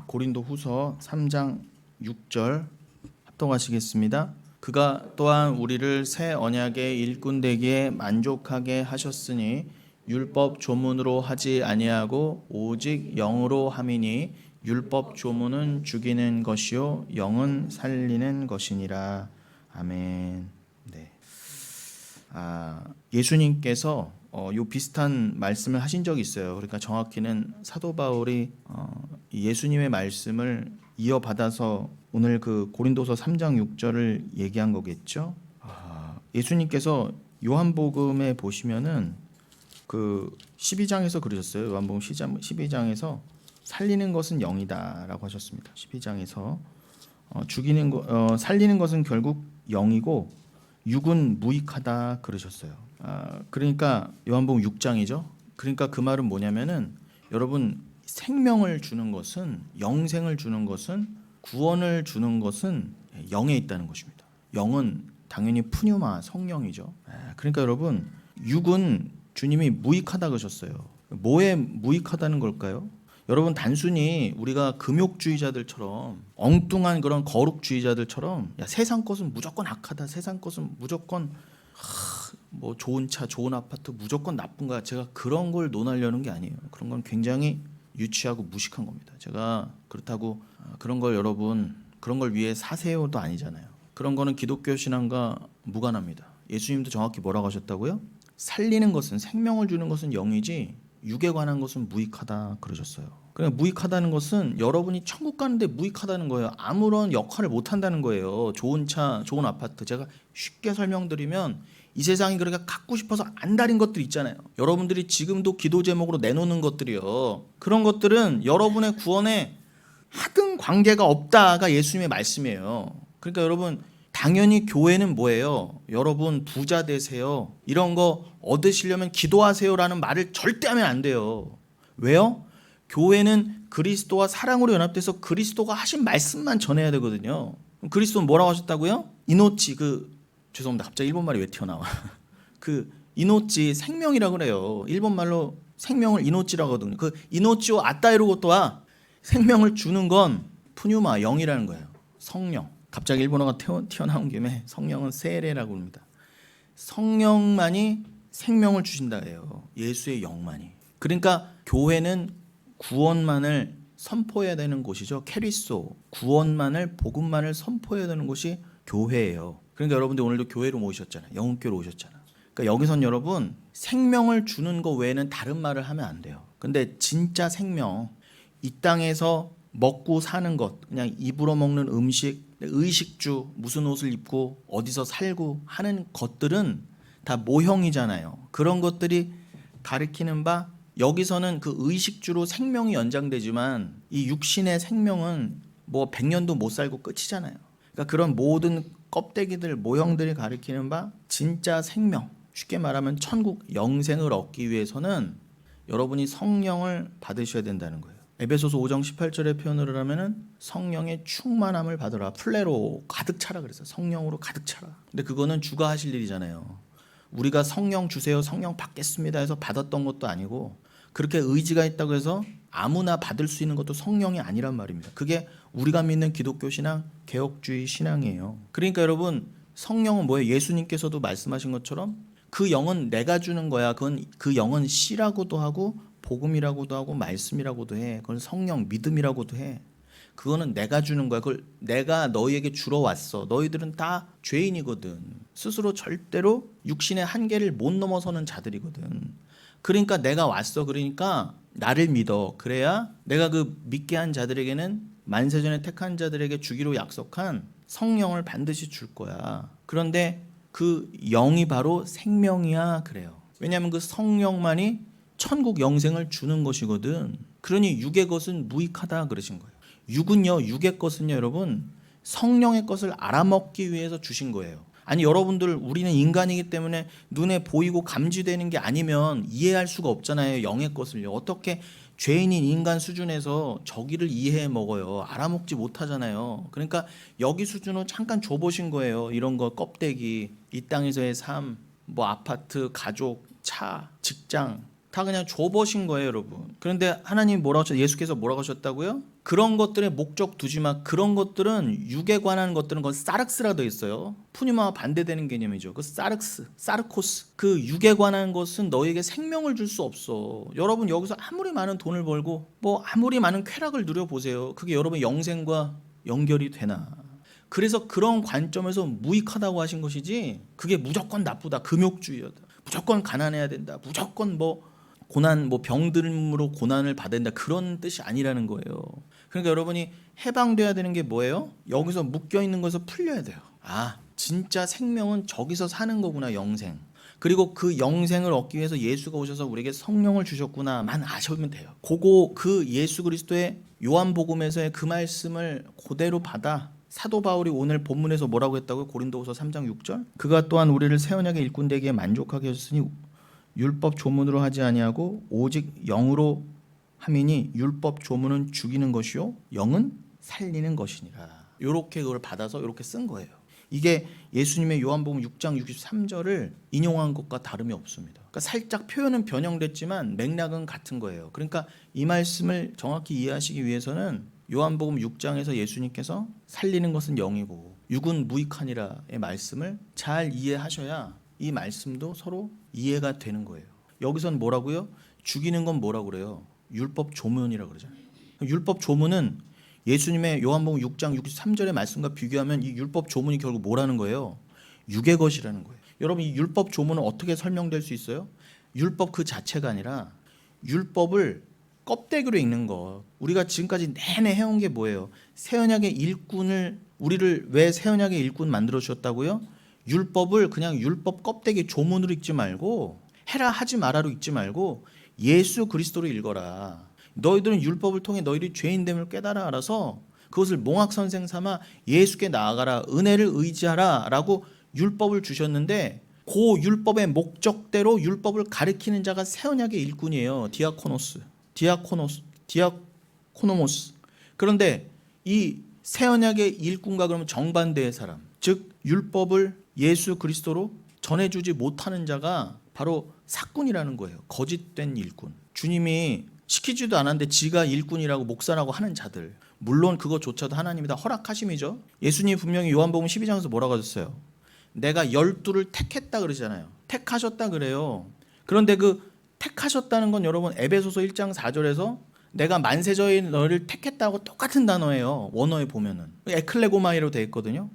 고린도후서 3장 6절 합독하시겠습니다. 그가 또한 우리를 새 언약의 일꾼 되기에 만족하게 하셨으니 율법 조문으로 하지 아니하고 오직 영으로 함이니 율법 조문은 죽이는 것이요 영은 살리는 것이니라. 아멘. 네. 예수님께서 요 비슷한 말씀을 하신 적이 있어요. 그러니까 정확히는 사도 바울이 예수님의 말씀을 이어받아서 오늘 그 고린도서 3장 6절을 얘기한 거겠죠. 예수님께서 요한복음에 보시면은 그 12장에서 그러셨어요. 요한복음 12장에서 살리는 것은 영이다라고 하셨습니다. 12장에서 살리는 것은 결국 영이고 육은 무익하다 그러셨어요. 그러니까 요한복음 6장이죠. 그러니까 그 말은 뭐냐면은 여러분 생명을 주는 것은 영생을 주는 것은 구원을 주는 것은 영에 있다는 것입니다. 영은 당연히 푸뉴마 성령이죠. 그러니까 여러분 육은 주님이 무익하다 그러셨어요. 뭐에 무익하다는 걸까요? 여러분 단순히 우리가 금욕주의자들처럼 엉뚱한 그런 거룩주의자들처럼 야, 세상 것은 무조건 악하다. 세상 것은 무조건 뭐 좋은 차, 좋은 아파트 무조건 나쁜 거야. 제가 그런 걸 논하려는 게 아니에요. 그런 건 굉장히 유치하고 무식한 겁니다. 제가 그렇다고 그런 걸 여러분 그런 걸 위해 사세요도 아니잖아요. 그런 거는 기독교 신앙과 무관합니다. 예수님도 정확히 뭐라고 하셨다고요? 살리는 것은 생명을 주는 것은 영이지 육에 관한 것은 무익하다 그러셨어요. 그러니까 무익하다는 것은 여러분이 천국 가는데 무익하다는 거예요. 아무런 역할을 못 한다는 거예요. 좋은 차, 좋은 아파트. 제가 쉽게 설명드리면 이 세상이 그렇게 갖고 싶어서 안달인 것들 있잖아요. 여러분들이 지금도 기도 제목으로 내놓는 것들이요. 그런 것들은 여러분의 구원에 하등 관계가 없다가 예수님의 말씀이에요. 그러니까 여러분 당연히 교회는 뭐예요? 여러분 부자 되세요. 이런 거 얻으시려면 기도하세요라는 말을 절대 하면 안 돼요. 왜요? 교회는 그리스도와 사랑으로 연합돼서 그리스도가 하신 말씀만 전해야 되거든요. 그리스도는 뭐라고 하셨다고요? 이노치 죄송합니다. 갑자기 일본말이 왜 튀어나와? 이노치 생명이라고 그래요. 일본말로 생명을 이노치라고 하거든요. 그 이노치오 아따이로고토와 생명을 주는 건 푸뉴마 영이라는 거예요. 성령. 갑자기 일본어가 튀어나온 김에 성령은 세레라고 합니다. 성령만이 생명을 주신다 해요. 예수의 영만이. 그러니까 교회는 구원만을 선포해야 되는 곳이죠. 캐리소, 구원만을 복음만을 선포해야 되는 곳이 교회예요. 그러니까 여러분들 오늘도 교회로 모이셨잖아요. 영국교로 오셨잖아요. 그러니까 여기선 여러분 생명을 주는 거 외에는 다른 말을 하면 안 돼요. 근데 진짜 생명, 이 땅에서 먹고 사는 것, 그냥 입으로 먹는 음식, 의식주, 무슨 옷을 입고 어디서 살고 하는 것들은 다 모형이잖아요. 그런 것들이 가리키는 바 여기서는 그 의식주로 생명이 연장되지만 이 육신의 생명은 뭐 100년도 못 살고 끝이잖아요. 그러니까 그런 모든 껍데기들, 모형들이 가리키는 바 진짜 생명, 쉽게 말하면 천국 영생을 얻기 위해서는 여러분이 성령을 받으셔야 된다는 거예요. 에베소서 5장 18절의 표현을 하면은 성령의 충만함을 받으라. 플레로 가득 차라 그랬어요. 성령으로 가득 차라. 근데 그거는 주가 하실 일이잖아요. 우리가 성령 주세요, 성령 받겠습니다 해서 받았던 것도 아니고 그렇게 의지가 있다고 해서 아무나 받을 수 있는 것도 성령이 아니란 말입니다. 그게 우리가 믿는 기독교 신앙, 개혁주의 신앙이에요. 그러니까 여러분 성령은 뭐예요? 예수님께서도 말씀하신 것처럼 그 영은 내가 주는 거야. 그 영은 씨라고도 하고 복음이라고도 하고 말씀이라고도 해. 그건 성령 믿음이라고도 해. 그거는 내가 주는 거야. 그걸 내가 너희에게 주러 왔어. 너희들은 다 죄인이거든. 스스로 절대로 육신의 한계를 못 넘어서는 자들이거든. 그러니까 내가 왔어. 그러니까 나를 믿어. 그래야 내가 그 믿게 한 자들에게는 만세전에 택한 자들에게 주기로 약속한 성령을 반드시 줄 거야. 그런데 그 영이 바로 생명이야 그래요. 왜냐하면 그 성령만이 천국 영생을 주는 것이거든. 그러니 육의 것은 무익하다 그러신 거예요. 육의 것은요 여러분 성령의 것을 알아먹기 위해서 주신 거예요. 아니 여러분들 우리는 인간이기 때문에 눈에 보이고 감지되는 게 아니면 이해할 수가 없잖아요. 영의 것을요. 어떻게 죄인인 인간 수준에서 저기를 이해해 먹어요. 알아먹지 못하잖아요. 그러니까 여기 수준으로 잠깐 줘보신 거예요. 이런 거 껍데기, 이 땅에서의 삶, 뭐 아파트, 가족, 차, 직장 다 그냥 줘보신 거예요, 여러분. 그런데 하나님 뭐라고 하셨어요? 예수께서 뭐라고 하셨다고요? 그런 것들에 목적 두지 마. 그런 것들은 육에 관한 것들은 그건 사르크스라 되어 있어요. 푸니마와 반대되는 개념이죠. 그 사르크스, 사르코스. 그 육에 관한 것은 너에게 생명을 줄 수 없어. 여러분 여기서 아무리 많은 돈을 벌고 뭐 아무리 많은 쾌락을 누려보세요. 그게 여러분 영생과 연결이 되나? 그래서 그런 관점에서 무익하다고 하신 것이지 그게 무조건 나쁘다. 금욕주의다. 무조건 가난해야 된다. 무조건 뭐 고난, 뭐 병들음으로 고난을 받아야 된다. 그런 뜻이 아니라는 거예요. 그러니까 여러분이 해방돼야 되는 게 뭐예요? 여기서 묶여 있는 것에서 풀려야 돼요. 아, 진짜 생명은 저기서 사는 거구나, 영생. 그리고 그 영생을 얻기 위해서 예수가 오셔서 우리에게 성령을 주셨구나만 아시면 돼요. 그 예수 그리스도의 요한복음에서의 그 말씀을 그대로 받아. 사도 바울이 오늘 본문에서 뭐라고 했다고요? 고린도후서 3장 6절. 그가 또한 우리를 새 언약의 일꾼 되기에 만족하게 하셨으니 율법 조문으로 하지 아니하고 오직 영으로 함이니 율법 조문은 죽이는 것이요 영은 살리는 것이니라. 이렇게 그걸 받아서 이렇게 쓴 거예요. 이게 예수님의 요한복음 6장 63절을 인용한 것과 다름이 없습니다. 그러니까 살짝 표현은 변형됐지만 맥락은 같은 거예요. 그러니까 이 말씀을 정확히 이해하시기 위해서는 요한복음 6장에서 예수님께서 살리는 것은 영이고 육은 무익하니라의 말씀을 잘 이해하셔야 이 말씀도 서로 이해가 되는 거예요. 여기선 뭐라고요? 죽이는 건 뭐라고 그래요? 율법 조문이라고 그러잖아요. 율법 조문은 예수님의 요한복음 6장 63절의 말씀과 비교하면 이 율법 조문이 결국 뭐라는 거예요? 육의 것이라는 거예요. 여러분 이 율법 조문은 어떻게 설명될 수 있어요? 율법 그 자체가 아니라 율법을 껍데기로 읽는 것. 우리가 지금까지 내내 해온 게 뭐예요? 새 언약의 일꾼을 우리를 왜 새 언약의 일꾼 만들어 주셨다고요? 율법을 그냥 율법 껍데기 조문으로 읽지 말고 해라 하지 마라로 읽지 말고 예수 그리스도로 읽어라. 너희들은 율법을 통해 너희들이 죄인됨을 깨달아 알아서 그것을 몽학선생 삼아 예수께 나아가라. 은혜를 의지하라 라고 율법을 주셨는데 그 율법의 목적대로 율법을 가리키는 자가 새 언약의 일꾼이에요. 디아코노모스. 그런데 이 새 언약의 일꾼과 그러면 정반대의 사람, 즉 율법을 예수 그리스도로 전해주지 못하는 자가 바로 사꾼이라는 거예요. 거짓된 일꾼. 주님이 시키지도 않았는데 지가 일꾼이라고 목사라고 하는 자들. 물론 그것조차도 하나님이 다 허락하심이죠. 예수님이 분명히 요한복음 12장에서 뭐라고 하셨어요? 내가 12를 택했다 그러잖아요. 택하셨다 그래요. 그런데 그 택하셨다는 건 여러분 에베소서 1장 4절에서 내가 만세저의 너를 택했다고 똑같은 단어예요. 원어에 보면은 에클레고마이로 되어 있거든요.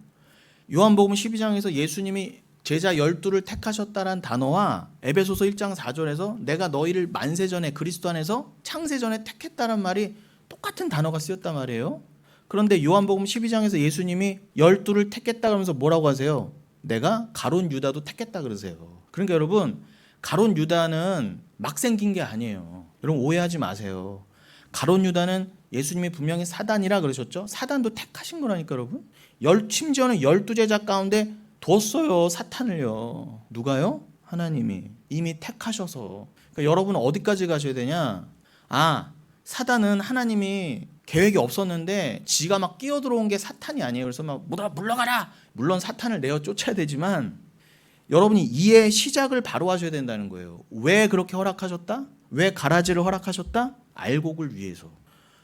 요한복음 12장에서 예수님이 제자 12를 택하셨다란 단어와 에베소서 1장 4절에서 내가 너희를 만세전에 그리스도 안에서 창세전에 택했다란 말이 똑같은 단어가 쓰였단 말이에요. 그런데 요한복음 12장에서 예수님이 12를 택했다 그러면서 뭐라고 하세요? 내가 가룟 유다도 택했다 그러세요. 그러니까 여러분 가룟 유다는 막 생긴 게 아니에요. 여러분 오해하지 마세요. 가룟 유다는 예수님이 분명히 사단이라 그러셨죠. 사단도 택하신 거라니까 여러분. 심지어는 12제자 가운데 뒀어요. 사탄을요. 누가요? 하나님이 이미 택하셔서. 그러니까 여러분 어디까지 가셔야 되냐? 아, 사단은 하나님이 계획이 없었는데 지가 막 끼어들어온 게 사탄이 아니에요. 그래서 막 물러가라. 물론 사탄을 내어 쫓아야 되지만 여러분이 이해의 시작을 바로 하셔야 된다는 거예요. 왜 그렇게 허락하셨다? 왜 가라지를 허락하셨다? 알곡을 위해서.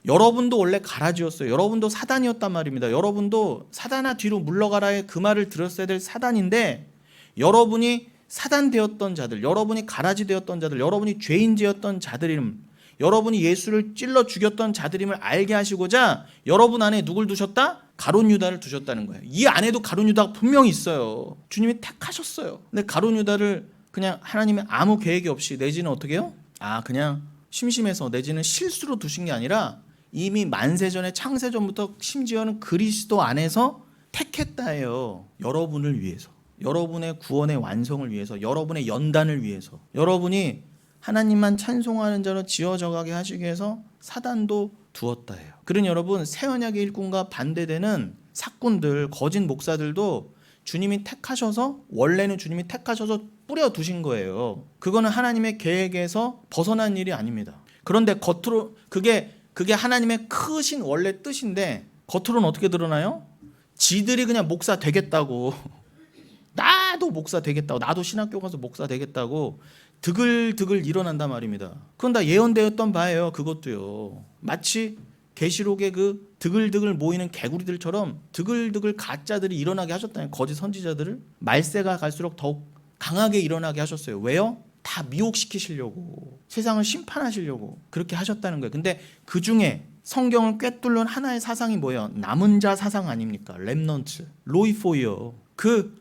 여러분도 원래 가라지였어요. 여러분도 사단이었단 말입니다. 여러분도 사단아 뒤로 물러가라의 그 말을 들었어야 될 사단인데 여러분이 사단 되었던 자들, 여러분이 가라지 되었던 자들, 여러분이 죄인 되었던 자들임, 여러분이 예수를 찔러 죽였던 자들임을 알게 하시고자 여러분 안에 누굴 두셨다? 가룟 유다를 두셨다는 거예요. 이 안에도 가룟 유다가 분명히 있어요. 주님이 택하셨어요. 근데 가룟 유다를 그냥 하나님의 아무 계획이 없이 내지는 어떻게 해요? 그냥 심심해서 내지는 실수로 두신 게 아니라 이미 만세전에 창세전부터 심지어는 그리스도 안에서 택했다예요. 여러분을 위해서, 여러분의 구원의 완성을 위해서, 여러분의 연단을 위해서, 여러분이 하나님만 찬송하는 자로 지어져 가게 하시기 위해서 사단도 두었다예요. 그러니 여러분 새 언약의 일꾼과 반대되는 사꾼들, 거짓 목사들도 주님이 택하셔서 원래는 주님이 택하셔서 뿌려 두신 거예요. 그거는 하나님의 계획에서 벗어난 일이 아닙니다. 그런데 겉으로 그게 하나님의 크신 원래 뜻인데 겉으로는 어떻게 드러나요? 지들이 그냥 목사 되겠다고 나도 목사 되겠다고 나도 신학교 가서 목사 되겠다고 드글드글 일어난단 말입니다. 그건 다 예언되었던 바예요. 그것도요. 마치 계시록의 그 드글드글 모이는 개구리들처럼 드글드글 가짜들이 일어나게 하셨다는, 거짓 선지자들을 말세가 갈수록 더욱 강하게 일어나게 하셨어요. 왜요? 다 미혹시키시려고, 세상을 심판하시려고 그렇게 하셨다는 거예요. 근데 그 중에 성경을 꿰뚫는 하나의 사상이 뭐예요? 남은 자 사상 아닙니까? 렘넌트, 로이포이어. 그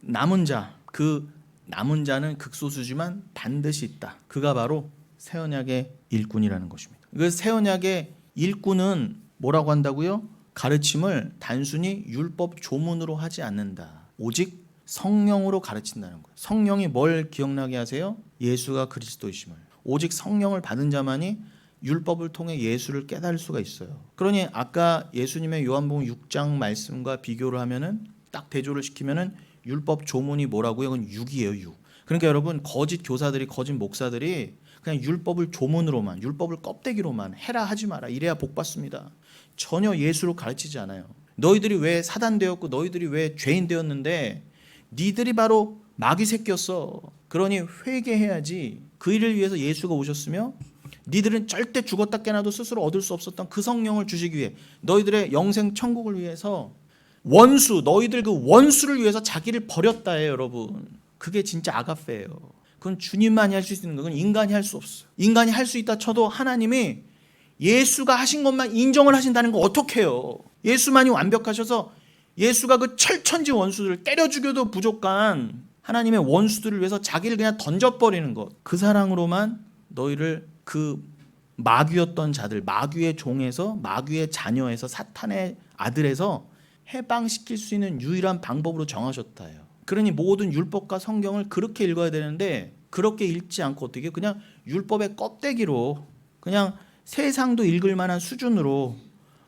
남은 자는 극소수지만 반드시 있다. 그가 바로 새 언약의 일꾼이라는 것입니다. 그 새 언약의 일꾼은 뭐라고 한다고요? 가르침을 단순히 율법 조문으로 하지 않는다. 오직 성령으로 가르친다는 거예요. 성령이 뭘 기억나게 하세요? 예수가 그리스도이심을. 오직 성령을 받은 자만이 율법을 통해 예수를 깨달을 수가 있어요. 그러니 아까 예수님의 요한복음 6장 말씀과 비교를 하면은, 딱 대조를 시키면은 율법 조문이 뭐라고요? 그건 육이에요, 육. 그러니까 여러분, 거짓 교사들이, 거짓 목사들이 그냥 율법을 조문으로만, 율법을 껍데기로만 해라 하지 마라, 이래야 복 받습니다. 전혀 예수로 가르치지 않아요. 너희들이 왜 사단되었고 너희들이 왜 죄인 되었는데 니들이 바로 마귀 새끼였어. 그러니 회개해야지. 그 일을 위해서 예수가 오셨으며 니들은 절대 죽었다 깨나도 스스로 얻을 수 없었던 그 성령을 주시기 위해, 너희들의 영생 천국을 위해서 너희들 그 원수를 위해서 자기를 버렸다예요, 여러분. 그게 진짜 아가페예요. 그건 주님만이 할 수 있는 거예요. 그건 인간이 할 수 없어요. 인간이 할 수 있다 쳐도 하나님이 예수가 하신 것만 인정을 하신다는 거 어떡해요. 예수만이 완벽하셔서 예수가 그 철천지 원수들을 때려 죽여도 부족한 하나님의 원수들을 위해서 자기를 그냥 던져버리는 것, 그 사랑으로만 너희를 그 마귀였던 자들, 마귀의 종에서, 마귀의 자녀에서, 사탄의 아들에서 해방시킬 수 있는 유일한 방법으로 정하셨다요. 그러니 모든 율법과 성경을 그렇게 읽어야 되는데, 그렇게 읽지 않고 어떻게 그냥 율법의 껍데기로, 그냥 세상도 읽을 만한 수준으로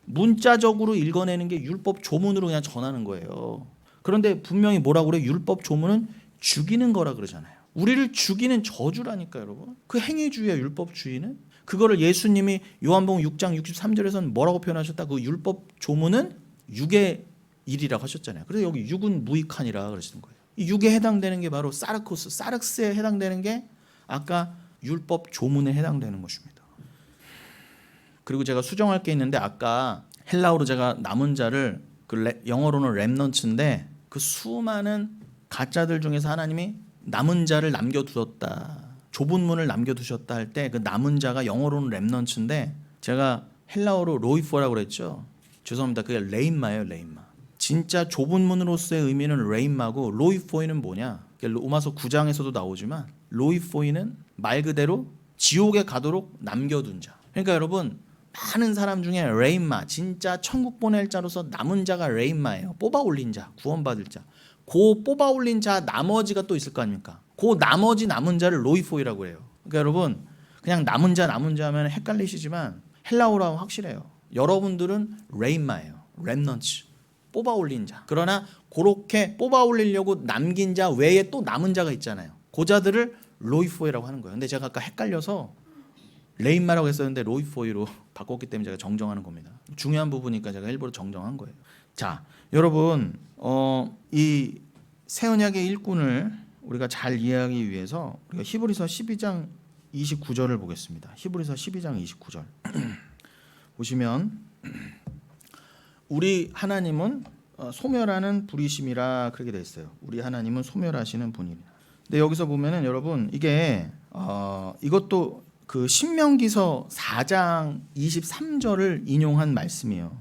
문자적으로 읽어내는 게 율법 조문으로 그냥 전하는 거예요. 그런데 분명히 뭐라고 그래요? 율법 조문은 죽이는 거라 그러잖아요. 우리를 죽이는 저주라니까, 여러분. 그 행위주의야, 율법주의는. 그거를 예수님이 요한복음 6장 63절에서는 뭐라고 표현하셨다? 그 율법 조문은 육의 일이라고 하셨잖아요. 그래서 여기 육은 무익하니라 그러시는 거예요. 이 육에 해당되는 게 바로 사르크스에 해당되는 게 아까 율법 조문에 해당되는 것입니다. 그리고 제가 수정할 게 있는데, 아까 헬라어로 제가 남은 자를, 영어로는 렘넌츠인데, 그 수많은 가짜들 중에서 하나님이 남은 자를 남겨두었다, 좁은 문을 남겨두셨다 할 때 그 남은 자가 영어로는 렘넌츠인데 제가 헬라어로 로이포라고 그랬죠. 죄송합니다. 그게 레임마예요, 레임마. 진짜 좁은 문으로서의 의미는 레임마고, 로이포이는 뭐냐? 로마서 9장에서도 나오지만 로이포이는 말 그대로 지옥에 가도록 남겨둔 자. 그러니까 여러분, 많은 사람 중에 레임마, 진짜 천국 보낼 자로서 남은 자가 레임마예요. 뽑아 올린 자, 구원받을 자. 그 뽑아 올린 자 나머지가 또 있을 거 아닙니까? 그 나머지 남은 자를 로이포이라고 해요. 그러니까 여러분, 그냥 남은 자 하면 헷갈리시지만 헬라어라고 확실해요. 여러분들은 레임마예요. 렘넌츠, 뽑아 올린 자. 그러나 그렇게 뽑아 올리려고 남긴 자 외에 또 남은 자가 있잖아요. 그 자들을 로이포이라고 하는 거예요. 근데 제가 아까 헷갈려서 레임마라고 했었는데 로이포이로 바꿨기 때문에 제가 정정하는 겁니다. 중요한 부분이니까 제가 일부러 정정한 거예요. 자, 여러분, 이 새 언약의 일꾼을 우리가 잘 이해하기 위해서 우리가 히브리서 12장 29절을 보겠습니다. 히브리서 12장 29절 보시면, 우리 하나님은 소멸하는 불이심이라 그렇게 돼 있어요. 우리 하나님은 소멸하시는 분이라. 근데 여기서 보면은 여러분, 이게 이것도 그 신명기서 4장 23절을 인용한 말씀이에요.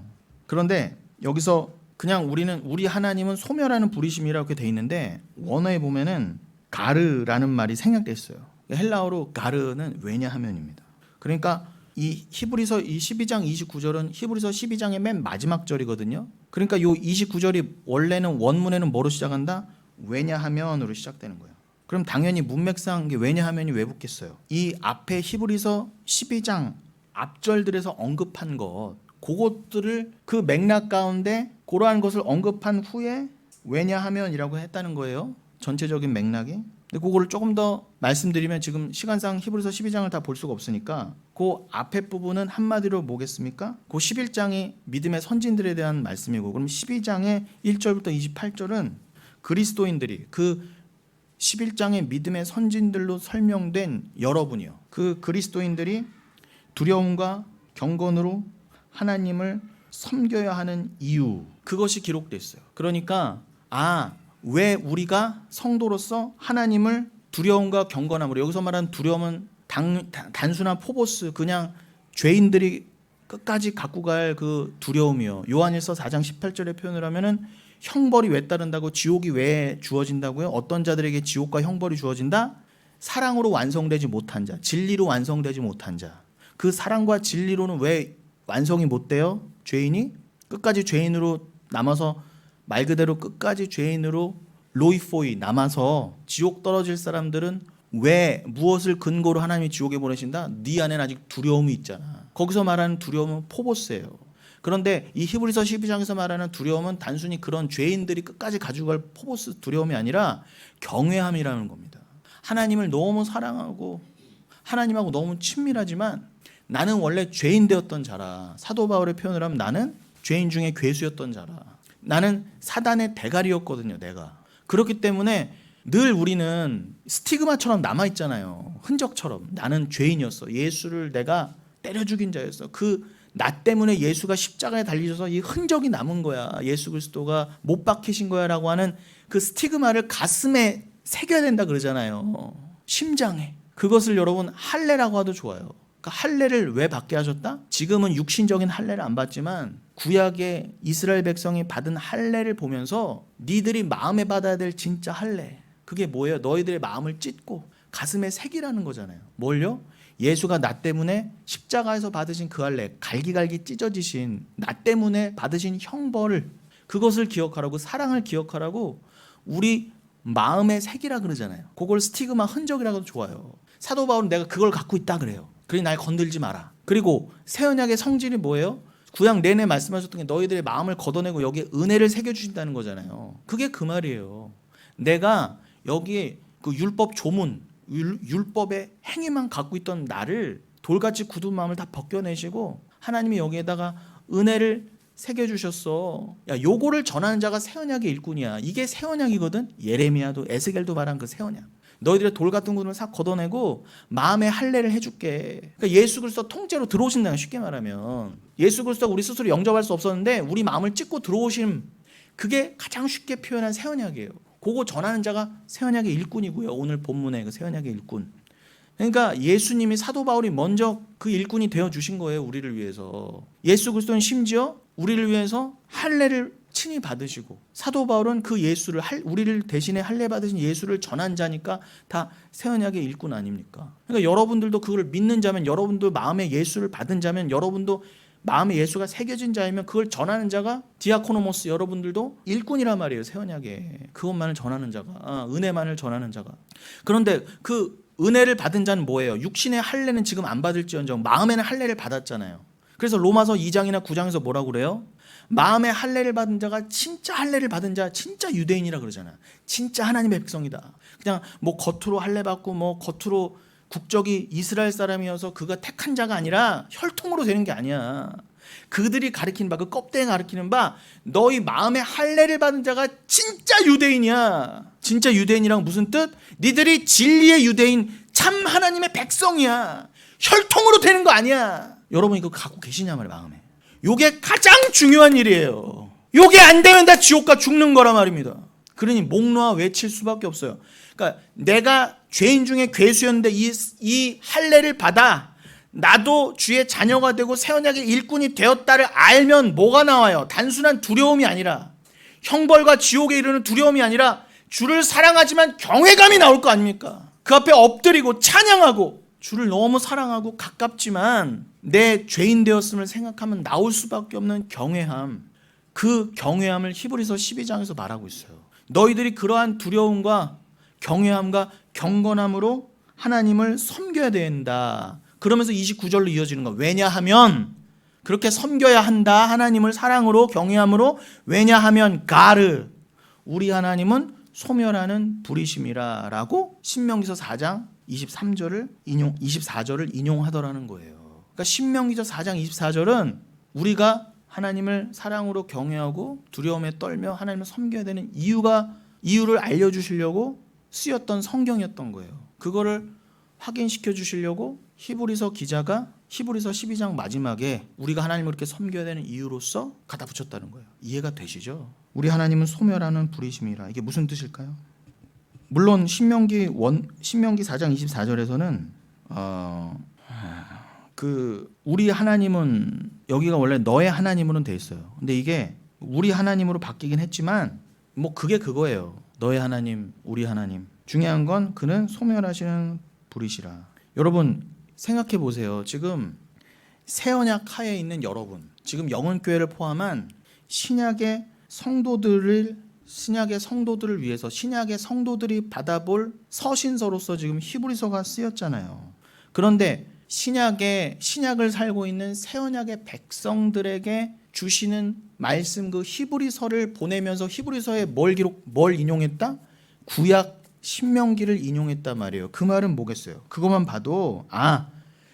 그런데 여기서 그냥 우리 하나님은 소멸하는 불이심이라고 이렇게 돼 있는데, 원어에 보면은 가르라는 말이 생략돼 있어요. 헬라어로 가르는 왜냐하면입니다. 그러니까 이 히브리서 이 12장 29절은 히브리서 12장의 맨 마지막 절이거든요. 그러니까 요 29절이 원래는 원문에는 뭐로 시작한다? 왜냐하면으로 시작되는 거예요. 그럼 당연히 문맥상 왜냐하면이 왜 붙겠어요? 이 앞에 히브리서 12장 앞절들에서 언급한 것, 그것들을 그 맥락 가운데 그러한 것을 언급한 후에 왜냐하면이라고 했다는 거예요. 전체적인 맥락이. 근데 그거를 조금 더 말씀드리면, 지금 시간상 히브리서 12장을 다 볼 수가 없으니까 그 앞에 부분은 한마디로 뭐겠습니까? 그 11장이 믿음의 선진들에 대한 말씀이고, 그럼 12장의 1절부터 28절은 그리스도인들이, 그 11장의 믿음의 선진들로 설명된 여러분이요, 그 그리스도인들이 두려움과 경건으로 하나님을 섬겨야 하는 이유, 그것이 기록되어 있어요. 그러니까 왜 우리가 성도로서 하나님을 두려움과 경건함으로, 여기서 말하는 두려움은 단순한 포보스, 그냥 죄인들이 끝까지 갖고 갈 그 두려움이요. 요한일서 4장 18절의 표현을 하면은 형벌이 왜 따른다고, 지옥이 왜 주어진다고요? 어떤 자들에게 지옥과 형벌이 주어진다? 사랑으로 완성되지 못한 자, 진리로 완성되지 못한 자. 그 사랑과 진리로는 왜 완성이 못 돼요? 죄인이 끝까지 죄인으로 남아서, 말 그대로 끝까지 죄인으로 로이포이 남아서 지옥 떨어질 사람들은 왜, 무엇을 근거로 하나님이 지옥에 보내신다? 네 안에는 아직 두려움이 있잖아. 거기서 말하는 두려움은 포보스예요. 그런데 이 히브리서 12장에서 말하는 두려움은 단순히 그런 죄인들이 끝까지 가지고 갈 포보스 두려움이 아니라 경외함이라는 겁니다. 하나님을 너무 사랑하고 하나님하고 너무 친밀하지만 나는 원래 죄인 되었던 자라. 사도 바울의 표현을 하면 나는 죄인 중에 괴수였던 자라. 나는 사단의 대가리였거든요, 내가. 그렇기 때문에 늘 우리는 스티그마처럼 남아있잖아요. 흔적처럼. 나는 죄인이었어. 예수를 내가 때려 죽인 자였어. 나 때문에 예수가 십자가에 달리셔서 이 흔적이 남은 거야. 예수 그리스도가 못 박히신 거야 라고 하는 그 스티그마를 가슴에 새겨야 된다 그러잖아요. 심장에. 그것을 여러분 할례라고 하도 좋아요. 그러니까 할례를 왜 받게 하셨다? 지금은 육신적인 할례를 안 받지만 구약의 이스라엘 백성이 받은 할례를 보면서 니들이 마음에 받아야 될 진짜 할례, 그게 뭐예요? 너희들의 마음을 찢고 가슴에 새기라는 거잖아요. 뭘요? 예수가 나 때문에 십자가에서 받으신 그 할례, 갈기갈기 찢어지신 나 때문에 받으신 형벌을, 그것을 기억하라고, 사랑을 기억하라고 우리 마음에 새기라 그러잖아요. 그걸 스티그마, 흔적이라고 좋아요. 사도 바울은 내가 그걸 갖고 있다 그래요. 그러니 날 건들지 마라. 그리고 새 언약의 성질이 뭐예요? 구약 내내 말씀하셨던 게 너희들의 마음을 걷어내고 여기에 은혜를 새겨주신다는 거잖아요. 그게 그 말이에요. 내가 여기에 그 율법 조문, 율법의 행위만 갖고 있던 나를 돌같이 굳은 마음을 다 벗겨내시고 하나님이 여기에다가 은혜를 새겨주셨어. 야, 요거를 전하는 자가 새 언약의 일꾼이야. 이게 새 언약이거든. 예레미야도 에스겔도 말한 그 새 언약. 너희들의 돌 같은 것을 싹 걷어내고 마음의 할례를 해줄게. 그러니까 예수 그리스도 통째로 들어오신다는, 쉽게 말하면 예수 그리스도가 우리 스스로 영접할 수 없었는데 우리 마음을 찢고 들어오심, 그게 가장 쉽게 표현한 새 언약이에요. 그거 전하는 자가 새 언약의 일꾼이고요. 오늘 본문의 그 새 언약의 일꾼. 그러니까 예수님이, 사도 바울이 먼저 그 일꾼이 되어 주신 거예요. 우리를 위해서. 예수 그리스도는 심지어 우리를 위해서 할례를 친히 받으시고, 사도 바울은 그 예수를, 우리를 대신에 할례 받으신 예수를 전한 자니까 다 새 언약의 일꾼 아닙니까? 그러니까 여러분들도 그걸 믿는 자면, 여러분도 마음에 예수를 받은 자면, 여러분도 마음에 예수가 새겨진 자이면 그걸 전하는 자가 디아코노모스, 여러분들도 일꾼이란 말이에요. 새 언약에 그것만을 전하는 자가, 은혜만을 전하는 자가. 그런데 그 은혜를 받은 자는 뭐예요? 육신의 할례는 지금 안 받을지언정 마음에는 할례를 받았잖아요. 그래서 로마서 2장이나 9장에서 뭐라고 그래요? 마음의 할례를 받은 자가 진짜 할례를 받은 자, 진짜 유대인이라 그러잖아요. 진짜 하나님의 백성이다. 그냥 뭐 겉으로 할례 받고 뭐 겉으로 국적이 이스라엘 사람이어서 그가 택한 자가 아니라 혈통으로 되는 게 아니야. 그들이 가리키는 바, 그 껍데기 가리키는 바, 너희 마음에 할례를 받은 자가 진짜 유대인이야. 진짜 유대인이란 무슨 뜻? 니들이 진리의 유대인, 참 하나님의 백성이야. 혈통으로 되는 거 아니야. 여러분 이거 갖고 계시냐 말이야, 마음에. 요게 가장 중요한 일이에요. 요게 안 되면 다 지옥 가 죽는 거란 말입니다. 그러니 목 놓아 외칠 수밖에 없어요. 그러니까 내가 죄인 중에 괴수였는데 이 할례를 받아 나도 주의 자녀가 되고 새 언약의 일꾼이 되었다를 알면 뭐가 나와요? 단순한 두려움이 아니라, 형벌과 지옥에 이르는 두려움이 아니라 주를 사랑하지만 경외감이 나올 거 아닙니까? 그 앞에 엎드리고 찬양하고, 주를 너무 사랑하고 가깝지만 내 죄인 되었음을 생각하면 나올 수밖에 없는 경외함. 그 경외함을 히브리서 12장에서 말하고 있어요. 너희들이 그러한 두려움과 경외함과 경건함으로 하나님을 섬겨야 된다. 그러면서 29절로 이어지는 거. 왜냐하면, 그렇게 섬겨야 한다. 하나님을 사랑으로 경외함으로. 왜냐하면 가르, 우리 하나님은 소멸하는 불이심이라 라고 신명기서 4장 24절을 인용하더라는 거예요. 그러니까 신명기서 4장 24절은 우리가 하나님을 사랑으로 경외하고 두려움에 떨며 하나님을 섬겨야 되는 이유를 알려주시려고 쓰였던 성경이었던 거예요. 그거를 확인시켜 주시려고 히브리서 기자가 히브리서 12장 마지막에 우리가 하나님을 이렇게 섬겨야 되는 이유로서 갖다 붙였다는 거예요. 이해가 되시죠? 우리 하나님은 소멸하는 불이심이라. 이게 무슨 뜻일까요? 물론 신명기 4장 24절에서는 우리 하나님은 여기가 원래 너의 하나님으로는 돼 있어요. 근데 이게 우리 하나님으로 바뀌긴 했지만 뭐 그게 그거예요. 너의 하나님, 우리 하나님. 중요한 건 그는 소멸하시는 불이시라. 여러분 생각해 보세요. 지금 새 언약 하에 있는 여러분, 지금 영혼교회를 포함한 신약의 성도들을 위해서 신약의 성도들이 받아볼 서신서로서 지금 히브리서가 쓰였잖아요. 그런데 신약을 살고 있는 새 언약의 백성들에게 주시는 말씀, 그 히브리서를 보내면서 히브리서에 뭘 인용했다? 구약 신명기를 인용했단 말이에요. 그 말은 뭐겠어요? 그것만 봐도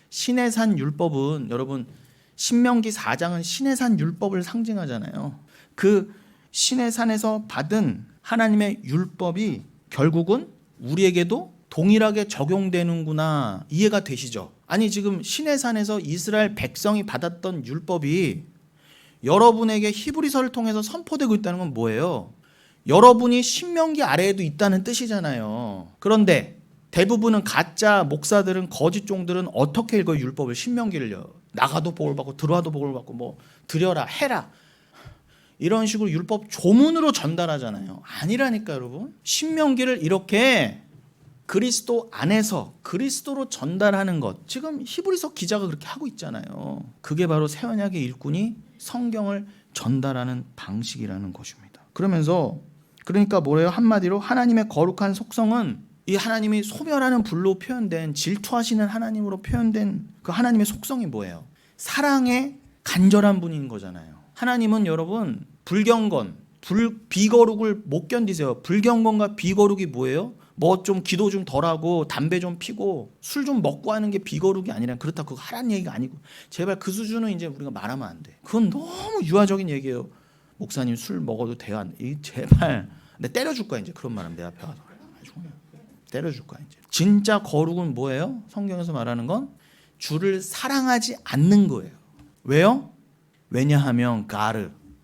신의 산 율법은, 여러분 신명기 4장은 신의 산 율법을 상징하잖아요. 그 신의 산에서 받은 하나님의 율법이 결국은 우리에게도 동일하게 적용되는구나. 이해가 되시죠? 아니 지금 신의 산에서 이스라엘 백성이 받았던 율법이 여러분에게 히브리서를 통해서 선포되고 있다는 건 뭐예요? 여러분이 신명기 아래에도 있다는 뜻이잖아요. 그런데 대부분은 가짜 목사들은, 거짓 종들은 어떻게 읽어요? 율법을, 신명기를요. 나가도 복을 받고 들어와도 복을 받고 뭐 드려라 해라 이런 식으로 율법 조문으로 전달하잖아요. 아니라니까 여러분. 신명기를 이렇게 그리스도 안에서 그리스도로 전달하는 것, 지금 히브리서 기자가 그렇게 하고 있잖아요. 그게 바로 새 언약의 일꾼이 성경을 전달하는 방식이라는 것입니다. 그러니까 뭐래요? 한마디로 하나님의 거룩한 속성은 이 하나님이 소멸하는 불로 표현된, 질투하시는 하나님으로 표현된 그 하나님의 속성이 뭐예요? 사랑의 간절한 분인 거잖아요. 하나님은 여러분 비거룩을 못 견디세요. 불경건과 비거룩이 뭐예요? 뭐 좀 기도 좀 덜하고 담배 좀 피고 술 좀 먹고 하는 게 비거룩이 아니라, 그렇다 그거 하라는 얘기가 아니고, 제발 그 수준은 이제 우리가 말하면 안 돼. 그건 너무 유아적인 얘기예요. 목사님 술 먹어도 돼요? 안 돼? 제발. 내가 때려줄 거야 이제. 그런 말하면 내 앞에 와서 때려줄 거야 이제. 진짜 거룩은 뭐예요? 성경에서 말하는 건 주를 사랑하지 않는 거예요. 왜요? 왜냐하면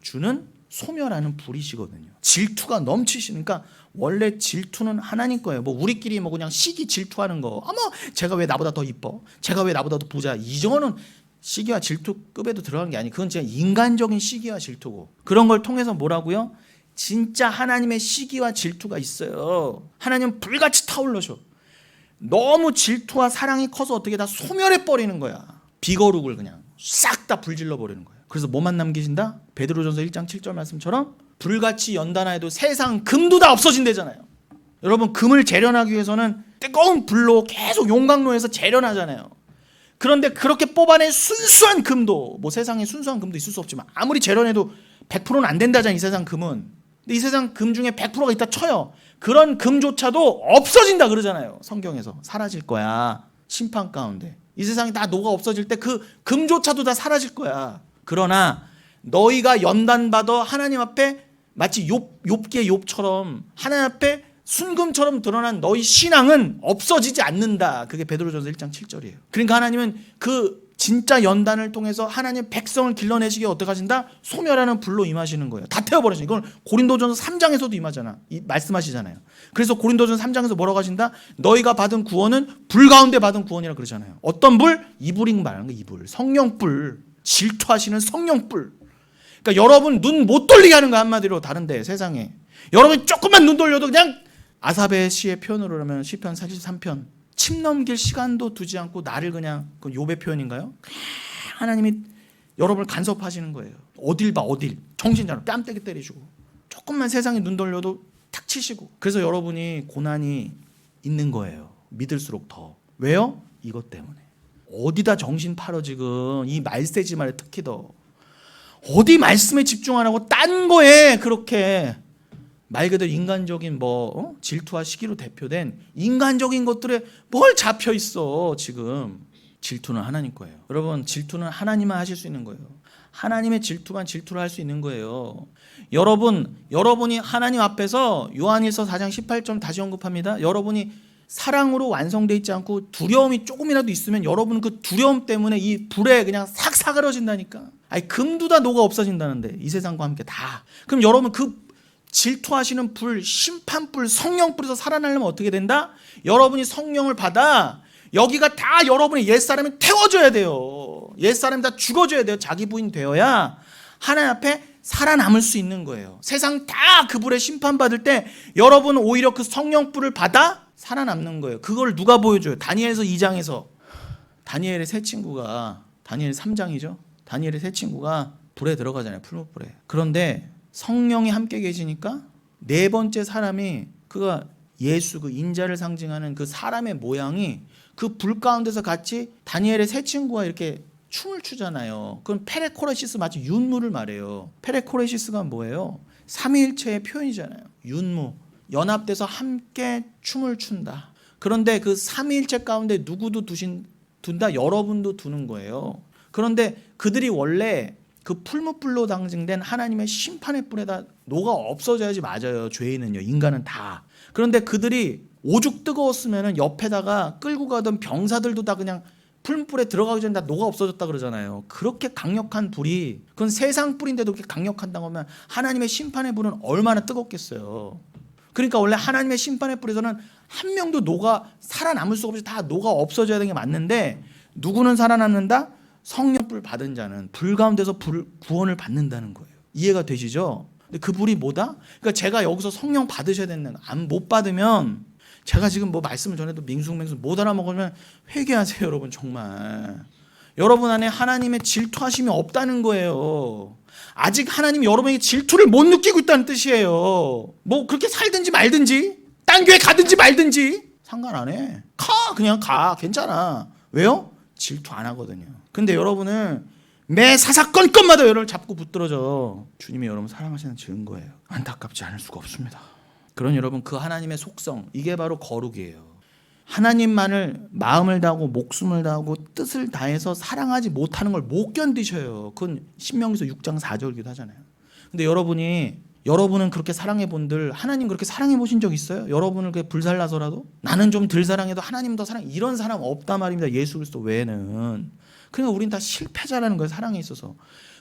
주는 소멸하는 불이시거든요. 질투가 넘치시니까. 원래 질투는 하나님 거예요. 뭐 우리끼리 뭐 그냥 시기 질투하는 거, 제가 왜 나보다 더 이뻐, 제가 왜 나보다 더 부자, 이정도는 시기와 질투급에도 들어간 게 아니에요. 그건 진짜 인간적인 시기와 질투고, 그런 걸 통해서 뭐라고요? 진짜 하나님의 시기와 질투가 있어요. 하나님은 불같이 타올르셔. 너무 질투와 사랑이 커서 어떻게 다 소멸해 버리는 거야. 비거룩을 그냥 싹 다 불질러 버리는 거예요. 그래서 뭐만 남기신다? 베드로전서 1장 7절 말씀처럼 불같이 연단하여도 세상 금도 다 없어진대잖아요. 여러분 금을 재련하기 위해서는 뜨거운 불로 계속 용광로에서 재련하잖아요. 그런데 그렇게 뽑아낸 순수한 금도, 뭐 세상에 순수한 금도 있을 수 없지만 아무리 재련해도 100%는 안 된다잖아요. 이 세상 금은. 근데 이 세상 금 중에 100%가 있다 쳐요. 그런 금조차도 없어진다 그러잖아요. 성경에서 사라질 거야. 심판 가운데 이 세상이 다 녹아 없어질 때 그 금조차도 다 사라질 거야. 그러나 너희가 연단받아 하나님 앞에 마치 욥기의 욥처럼 하나님 앞에 순금처럼 드러난 너희 신앙은 없어지지 않는다. 그게 베드로전서 1장 7절이에요. 그러니까 하나님은 그 진짜 연단을 통해서 하나님 백성을 길러내시기에 어떻게 하신다? 소멸하는 불로 임하시는 거예요. 다 태워버리시는. 이건 고린도전서 3장에서도 말씀하시잖아요. 그래서 고린도전서 3장에서 뭐라고 하신다? 너희가 받은 구원은 불 가운데 받은 구원이라 그러잖아요. 어떤 불? 이 불이 말하는 거예요. 이 불. 성령불. 질투하시는 성령불. 그러니까 여러분 눈 못 돌리게 하는 거, 한마디로 다른데 세상에. 여러분 조금만 눈 돌려도 그냥 아사베 시의 표현으로 하면 시편 43편 침 넘길 시간도 두지 않고 나를 그냥, 그 욥의 표현인가요? 하나님이 여러분을 간섭하시는 거예요. 어딜 봐 어딜. 정신자로 뺨때기 때리시고 조금만 세상에 눈 돌려도 탁 치시고. 그래서 여러분이 고난이 있는 거예요. 믿을수록 더. 왜요? 이것 때문에. 어디다 정신 팔어 지금. 이 말세지 말에 특히 더. 어디 말씀에 집중 안 하고 딴 거에 그렇게 말 그대로 인간적인 질투와 시기로 대표된 인간적인 것들에 뭘 잡혀 있어 지금. 질투는 하나님 거예요. 여러분 질투는 하나님만 하실 수 있는 거예요. 하나님의 질투만 질투를 할 수 있는 거예요. 여러분이 하나님 앞에서 요한일서 4장 18절 다시 언급합니다. 여러분이 사랑으로 완성되어 있지 않고 두려움이 조금이라도 있으면 여러분 그 두려움 때문에 이 불에 그냥 싹 사그러진다니까. 아니 금도 다 녹아 없어진다는데 이 세상과 함께 다. 그럼 여러분 그 질투하시는 불, 심판불, 성령불에서 살아나려면 어떻게 된다? 여러분이 성령을 받아 여기가 다 여러분의 옛사람이 태워져야 돼요. 옛사람이 다 죽어줘야 돼요. 자기 부인 되어야 하나님 앞에 살아남을 수 있는 거예요. 세상 다 그 불에 심판받을 때 여러분 오히려 그 성령불을 받아 살아남는 거예요. 그걸 누가 보여줘요? 다니엘서 2장에서 다니엘의 세 친구가, 다니엘 3장이죠. 다니엘의 세 친구가 불에 들어가잖아요. 풀무불에. 그런데 성령이 함께 계시니까 네 번째 사람이 그가 예수, 그 인자를 상징하는 그 사람의 모양이 그 불 가운데서 같이 다니엘의 세 친구가 이렇게 춤을 추잖아요. 그건 페레코레시스, 마치 윤무를 말해요. 페레코레시스가 뭐예요? 삼위일체의 표현이잖아요. 윤무, 연합돼서 함께 춤을 춘다. 그런데 그 삼위일체 가운데 누구도 둔다, 여러분도 두는 거예요. 그런데 그들이 원래 그 풀무불로 상징된 하나님의 심판의 불에다 녹아 없어져야지 맞아요. 죄인은요, 인간은 다. 그런데 그들이 오죽 뜨거웠으면 옆에다가 끌고 가던 병사들도 다 그냥 풀무불에 들어가기 전에 다 녹아 없어졌다 그러잖아요. 그렇게 강력한 불이, 그건 세상 불인데도 그렇게 강력하다고 하면 하나님의 심판의 불은 얼마나 뜨겁겠어요. 그러니까 원래 하나님의 심판의 불에서는 한 명도 녹아 살아남을 수가 없이 다 녹아 없어져야 되는 게 맞는데, 누구는 살아남는다? 성령불 받은 자는 불 가운데서 구원을 받는다는 거예요. 이해가 되시죠? 근데 그 불이 뭐다? 그러니까 제가 여기서 성령 받으셔야 되는 거, 못 받으면 제가 지금 뭐 말씀을 전해도 밍숭맹숭 못 알아먹으면 회개하세요. 여러분, 정말 여러분 안에 하나님의 질투하심이 없다는 거예요. 아직 하나님이 여러분에게 질투를 못 느끼고 있다는 뜻이에요. 뭐 그렇게 살든지 말든지, 딴 교회 가든지 말든지 상관 안 해. 그냥 가. 괜찮아. 왜요? 질투 안 하거든요. 근데 여러분은 매 사사건건마다 여러분을 잡고 붙들어져. 주님이 여러분 사랑하시는 증거예요. 안타깝지 않을 수가 없습니다. 그런 여러분, 그 하나님의 속성, 이게 바로 거룩이에요. 하나님만을 마음을 다하고 목숨을 다하고 뜻을 다해서 사랑하지 못하는 걸 못 견디셔요. 그건 신명기서 6장 4절이기도 하잖아요. 근데 여러분은 그렇게 사랑해 본들, 하나님 그렇게 사랑해 보신 적 있어요? 여러분을 그렇게 불살라서라도? 나는 좀 덜 사랑해도 하나님 더 사랑, 이런 사람 없단 말입니다. 예수 그리스도 외에는. 그러니까 우린 다 실패자라는 거예요. 사랑에 있어서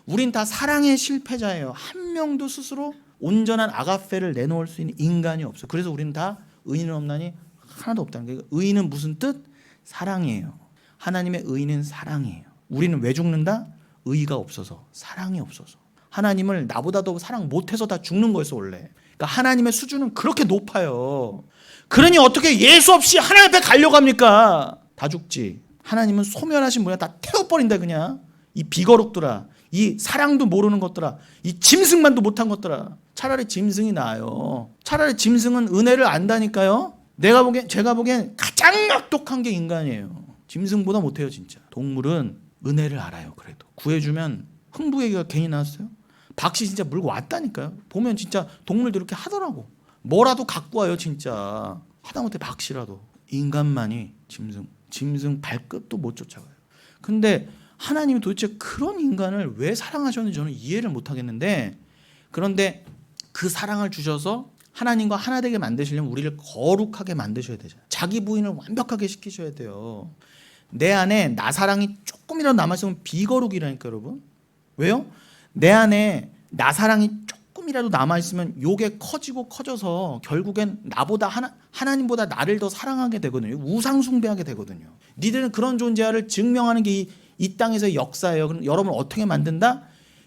우린 다 사랑의 실패자예요. 한 명도 스스로 온전한 아가페를 내놓을 수 있는 인간이 없어요. 그래서 우리는 다 의인은 없나니 하나도 없다는 거예요. 의인은 무슨 뜻? 사랑이에요. 하나님의 의인은 사랑이에요. 우리는 왜 죽는다? 의가 없어서, 사랑이 없어서. 하나님을 나보다 더 사랑 못해서 다 죽는 거였어 원래. 그러니까 하나님의 수준은 그렇게 높아요. 그러니 어떻게 예수 없이 하나님 앞에 가려고 합니까? 다 죽지. 하나님은 소멸하신 분이야. 다 태워버린다 그냥. 이 비거룩들아, 이 사랑도 모르는 것들아, 이 짐승만도 못한 것들아. 차라리 짐승이 나아요. 차라리 짐승은 은혜를 안다니까요. 제가 보기엔 가장 악독한 게 인간이에요. 짐승보다 못해요 진짜. 동물은 은혜를 알아요. 그래도 구해주면. 흥부 얘기가 괜히 나왔어요? 박씨 진짜 물고 왔다니까요. 보면 진짜 동물들 이렇게 하더라고. 뭐라도 갖고 와요 진짜. 하다못해 박씨라도. 인간만이 짐승 발끝도 못 쫓아가요. 근데 하나님이 도대체 그런 인간을 왜 사랑하셨는지 저는 이해를 못 하겠는데, 그런데 그 사랑을 주셔서 하나님과 하나 되게 만드시려면 우리를 거룩하게 만드셔야 되잖아요. 자기 부인을 완벽하게 시키셔야 돼요. 내 안에 나 사랑이 조금이라도 남아있으면 비거룩이라니까 여러분. 왜요? 내 안에 나 사랑이 조금이라도 남아있으면 요게 커져서 결국엔 나보다 하나님보다 나를 더 사랑하게 되거든요. 우상 숭배하게 되거든요. 니들은 그런 존재를 증명하는 게 이 땅에서의 역사예요. 그럼 여러분을 어떻게 만든다?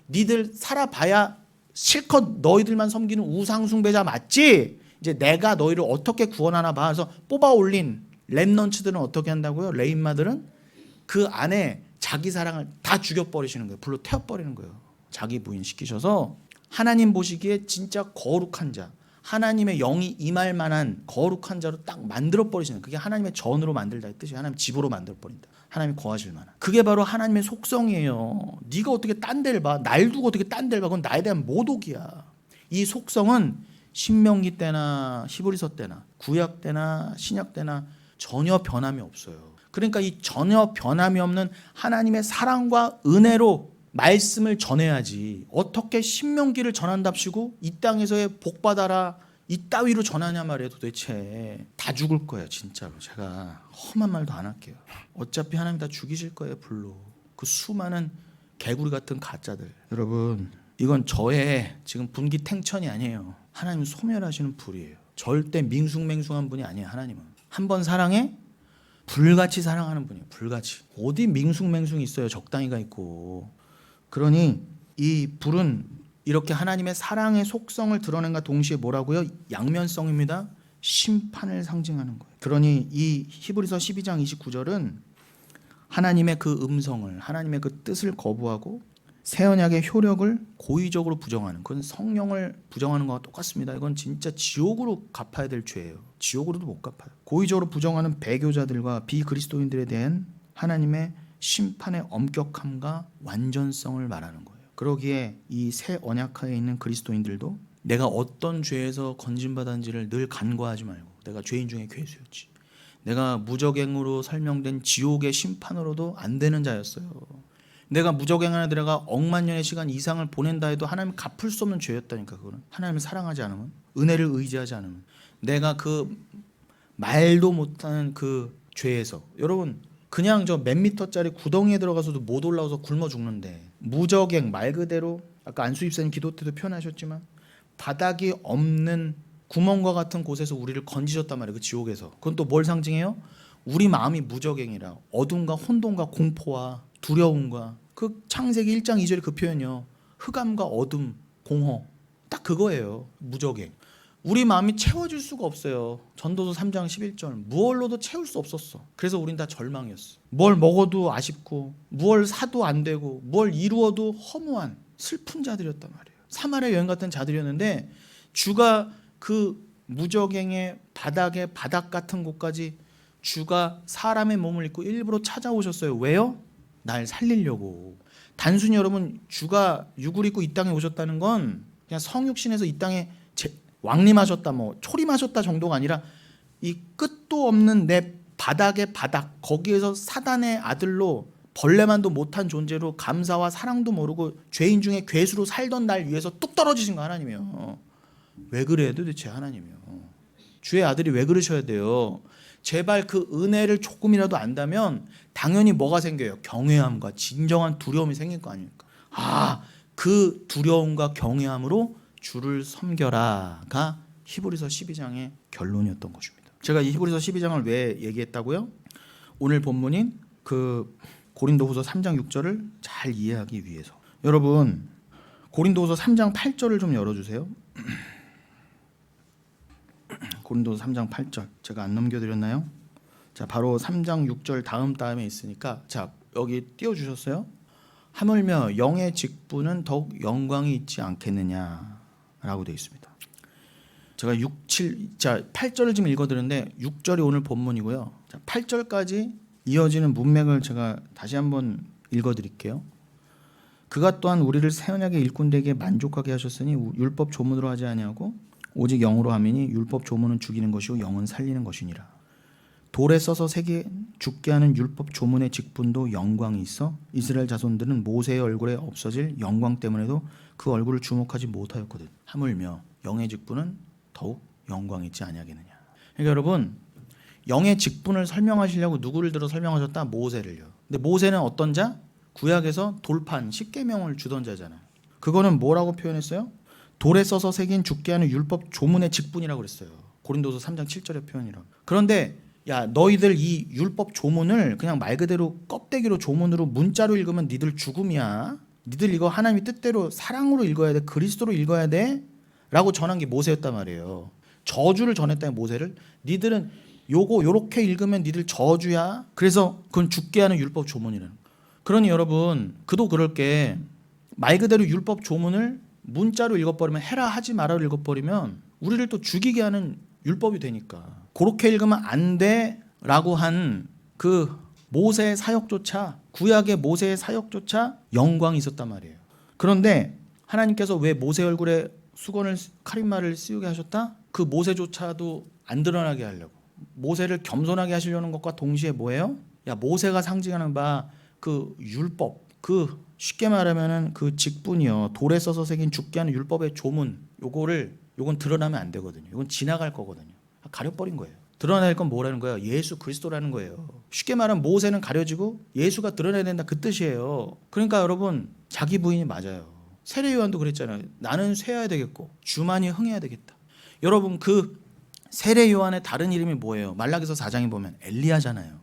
니들 살아봐야 실컷 너희들만 섬기는 우상 숭배자 맞지? 이제 내가 너희를 어떻게 구원하나 봐. 그래서 뽑아 올린 랩넌츠들은 어떻게 한다고요? 레인마들은 그 안에 자기 사랑을 다 죽여버리시는 거예요. 불로 태워버리는 거예요. 자기 부인 시키셔서 하나님 보시기에 진짜 거룩한 자, 하나님의 영이 임할 만한 거룩한 자로 딱 만들어버리시는, 그게 하나님의 전으로 만들다의 뜻이에요. 하나님 집으로 만들어버린다. 하나님 거하실 만한. 그게 바로 하나님의 속성이에요. 네가 어떻게 딴 데를 봐. 날 두고 어떻게 딴 데를 봐. 그건 나에 대한 모독이야. 이 속성은 신명기 때나 히브리서 때나 구약 때나 신약 때나 전혀 변함이 없어요. 그러니까 이 전혀 변함이 없는 하나님의 사랑과 은혜로 말씀을 전해야지. 어떻게 신명기를 전한답시고 이 땅에서의 복받아라, 이따위로 전하냐 말이에요. 도대체 다 죽을 거예요. 진짜로 제가 험한 말도 안 할게요. 어차피 하나님 다 죽이실 거예요. 불로. 그 수많은 개구리 같은 가짜들. 여러분 이건 저의 지금 분기탱천이 아니에요. 하나님 소멸하시는 불이에요. 절대 밍숭맹숭한 분이 아니에요. 하나님은 한 번 사랑해 불같이 사랑하는 분이에요. 불같이. 어디 밍숭맹숭이 있어요. 적당히가 있고. 그러니 이 불은 이렇게 하나님의 사랑의 속성을 드러낸과 동시에 뭐라고요? 양면성입니다. 심판을 상징하는 거예요. 그러니 이 히브리서 12장 29절은 하나님의 그 음성을, 하나님의 그 뜻을 거부하고 새 언약의 효력을 고의적으로 부정하는, 그건 성령을 부정하는 것과 똑같습니다. 이건 진짜 지옥으로 갚아야 될 죄예요. 지옥으로도 못 갚아요. 고의적으로 부정하는 배교자들과 비그리스도인들에 대한 하나님의 심판의 엄격함과 완전성을 말하는 거예요. 그러기에 이 새 언약하에 있는 그리스도인들도 내가 어떤 죄에서 건진받았는지를 늘 간과하지 말고, 내가 죄인 중에 괴수였지, 내가 무적행으로 설명된 지옥의 심판으로도 안 되는 자였어요. 내가 무적행 안에 들어가 억만 년의 시간 이상을 보낸다 해도 하나님 갚을 수 없는 죄였다니까. 그거는 하나님을 사랑하지 않으면, 은혜를 의지하지 않으면, 내가 그 말도 못하는 그 죄에서, 여러분 그냥 저 몇 미터짜리 구덩이에 들어가서도 못 올라와서 굶어 죽는데, 무적행 말 그대로 아까 안수 집사님 기도 때도 표현하셨지만 바닥이 없는 구멍과 같은 곳에서 우리를 건지셨단 말이에요. 그 지옥에서. 그건 또 뭘 상징해요? 우리 마음이 무적행이라 어둠과 혼돈과 공포와 두려움과, 그 창세기 1장 2절의 그 표현이요, 흑암과 어둠, 공허, 딱 그거예요. 무적행. 우리 마음이 채워질 수가 없어요. 전도서 3장 11절 무얼로도 채울 수 없었어. 그래서 우린 다 절망이었어. 뭘 먹어도 아쉽고, 뭘 사도 안 되고, 뭘 이루어도 허무한 슬픈 자들이었단 말이에요. 사마리아 여행 같은 자들이었는데 주가 그 무적행의 바닥에 바닥 같은 곳까지 주가 사람의 몸을 입고 일부러 찾아오셨어요. 왜요? 날 살리려고. 단순히 여러분 주가 육을 입고 이 땅에 오셨다는 건 그냥 성육신에서 이 땅에 왕림하셨다, 뭐 초림하셨다 정도가 아니라 이 끝도 없는 내 바닥의 바닥, 거기에서 사단의 아들로 벌레만도 못한 존재로 감사와 사랑도 모르고 죄인 중에 괴수로 살던 날 위해서 뚝 떨어지신 거 하나님이요. 왜 그래요 도대체 하나님이요? 주의 아들이 왜 그러셔야 돼요? 제발 그 은혜를 조금이라도 안다면 당연히 뭐가 생겨요? 경외함과 진정한 두려움이 생길 거 아닙니까? 아, 그 두려움과 경외함으로 주를 섬겨라가 히브리서 12장의 결론이었던 것입니다. 제가 이 히브리서 12장을 왜 얘기했다고요? 오늘 본문인 그 고린도후서 3장 6절을 잘 이해하기 위해서. 여러분 고린도후서 3장 8절을 좀 열어주세요. 고린도서 3장 8절 제가 안 넘겨드렸나요? 자, 바로 3장 6절 다음에 있으니까, 자 여기 띄워주셨어요. 하물며 영의 직분은 더욱 영광이 있지 않겠느냐라고 되어 있습니다. 제가 8절을 지금 읽어드렸는데 6절이 오늘 본문이고요. 자, 8절까지 이어지는 문맥을 제가 다시 한번 읽어드릴게요. 그가 또한 우리를 새 언약의 일꾼되게 만족하게 하셨으니 율법 조문으로 하지 아니하고 오직 영으로 함이니 율법 조문은 죽이는 것이고 영은 살리는 것이니라. 돌에 써서 죽게 하는 율법 조문의 직분도 영광이 있어 이스라엘 자손들은 모세의 얼굴에 없어질 영광 때문에도 그 얼굴을 주목하지 못하였거든. 하물며 영의 직분은 더욱 영광이 있지 아니하겠느냐. 그러니까 여러분 영의 직분을 설명하시려고 누구를 들어 설명하셨다? 모세를요. 근데 모세는 어떤 자? 구약에서 돌판 10계명을 주던 자잖아요. 그거는 뭐라고 표현했어요? 돌에 써서 새긴 죽게 하는 율법 조문의 직분이라고 그랬어요. 고린도서 3장 7절의 표현이라고. 그런데 야, 너희들 이 율법 조문을 그냥 말 그대로 껍데기로 조문으로 문자로 읽으면 니들 죽음이야. 니들 이거 하나님의 뜻대로 사랑으로 읽어야 돼. 그리스도로 읽어야 돼. 라고 전한 게 모세였단 말이에요. 저주를 전했다는 모세를. 니들은 요거 요렇게 읽으면 니들 저주야. 그래서 그건 죽게 하는 율법 조문이라는. 그러니 여러분 그도 그럴 게 말 그대로 율법 조문을 문자로 읽어버리면, 해라 하지 마라로 읽어버리면 우리를 또 죽이게 하는 율법이 되니까 그렇게 읽으면 안 돼라고 한 그 모세의 사역조차, 구약의 모세의 사역조차 영광이 있었단 말이에요. 그런데 하나님께서 왜 모세 얼굴에 수건을, 카리마를 씌우게 하셨다? 그 모세조차도 안 드러나게 하려고, 모세를 겸손하게 하시려는 것과 동시에 뭐예요? 야, 모세가 상징하는 바 그 율법, 그 쉽게 말하면은 그 직분이요, 돌에 써서 새긴 죽게 하는 율법의 조문, 요거를 이건 드러나면 안 되거든요. 이건 지나갈 거거든요. 가려버린 거예요. 드러낼 건 뭐라는 거예요? 예수 그리스도라는 거예요. 쉽게 말하면 모세는 가려지고 예수가 드러나야 된다 그 뜻이에요. 그러니까 여러분 자기 부인이 맞아요. 세례 요한도 그랬잖아요. 나는 쇠해야 되겠고 주만이 흥해야 되겠다. 여러분 그 세례 요한의 다른 이름이 뭐예요? 말라기서 4장에 보면 엘리야잖아요.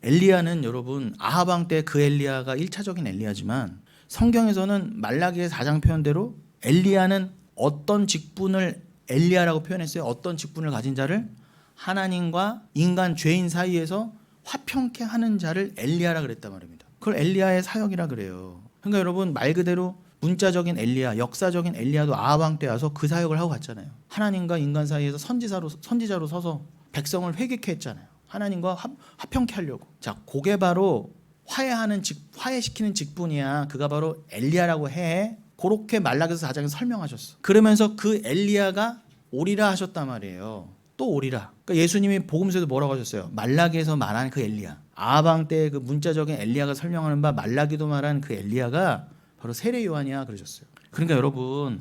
엘리야는 여러분 아합 왕 때 그 엘리야가 1차적인 엘리야지만 성경에서는 말라기의 4장 표현대로 엘리야는 어떤 직분을 엘리야라고 표현했어요. 어떤 직분을 가진 자를 하나님과 인간 죄인 사이에서 화평케 하는 자를 엘리야라 그랬단 말입니다. 그걸 엘리야의 사역이라 그래요. 그러니까 여러분 말 그대로 문자적인 엘리야, 역사적인 엘리야도 아합 왕 때 와서 그 사역을 하고 갔잖아요. 하나님과 인간 사이에서 선지자로 서서 백성을 회개케 했잖아요. 하나님과 화평케 하려고. 자, 그게 바로 화해시키는 직분이야. 그가 바로 엘리야라고 해. 그렇게 말라기서 4장에서 설명하셨어. 그러면서 그 엘리야가 오리라 하셨단 말이에요. 또 오리라. 그러니까 예수님이 복음서에도 뭐라고 하셨어요? 말라기에서 말한 그 엘리야. 아합 왕 때 그 문자적인 엘리야가 설명하는 바 말라기도 말한 그 엘리야가 바로 세례 요한이야 그러셨어요. 그러니까 여러분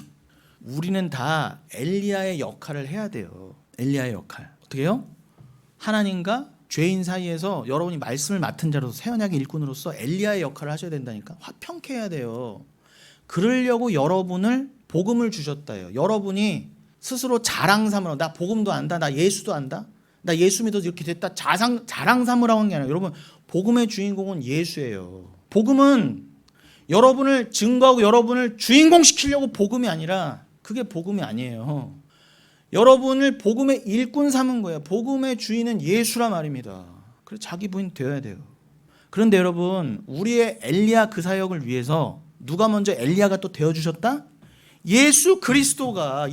우리는 다 엘리야의 역할을 해야 돼요. 엘리야의 역할. 어떻게 해요? 하나님과 죄인 사이에서 여러분이 말씀을 맡은 자로서 새 언약의 일꾼으로서 엘리야의 역할을 하셔야 된다니까. 화평케 해야 돼요. 그러려고 여러분을 복음을 주셨다요. 여러분이 스스로 자랑 삼으라고 나 복음도 안다. 나 예수도 안다. 나 예수 믿어서 이렇게 됐다. 자랑 삼으라고 한 게 아니라 여러분 복음의 주인공은 예수예요. 복음은 여러분을 증거하고 여러분을 주인공 시키려고 복음이 아니라 그게 복음이 아니에요. 여러분을 복음의 일꾼 삼은 거예요. 복음의 주인은 예수라 말입니다. 그래서 자기 부인 되어야 돼요. 그런데 여러분 우리의 엘리야 그 사역을 위해서 누가 먼저 엘리야가 또 되어주셨다? 예수 그리스도가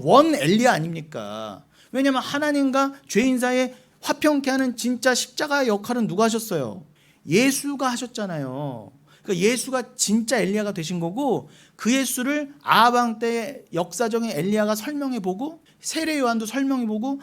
원 엘리야 아닙니까? 왜냐하면 하나님과 죄인 사이에 화평케 하는 진짜 십자가의 역할은 누가 하셨어요? 예수가 하셨잖아요. 그러니까 예수가 진짜 엘리야가 되신 거고 그 예수를 아합 왕 때 역사적인 엘리야가 설명해보고 세례 요한도 설명해보고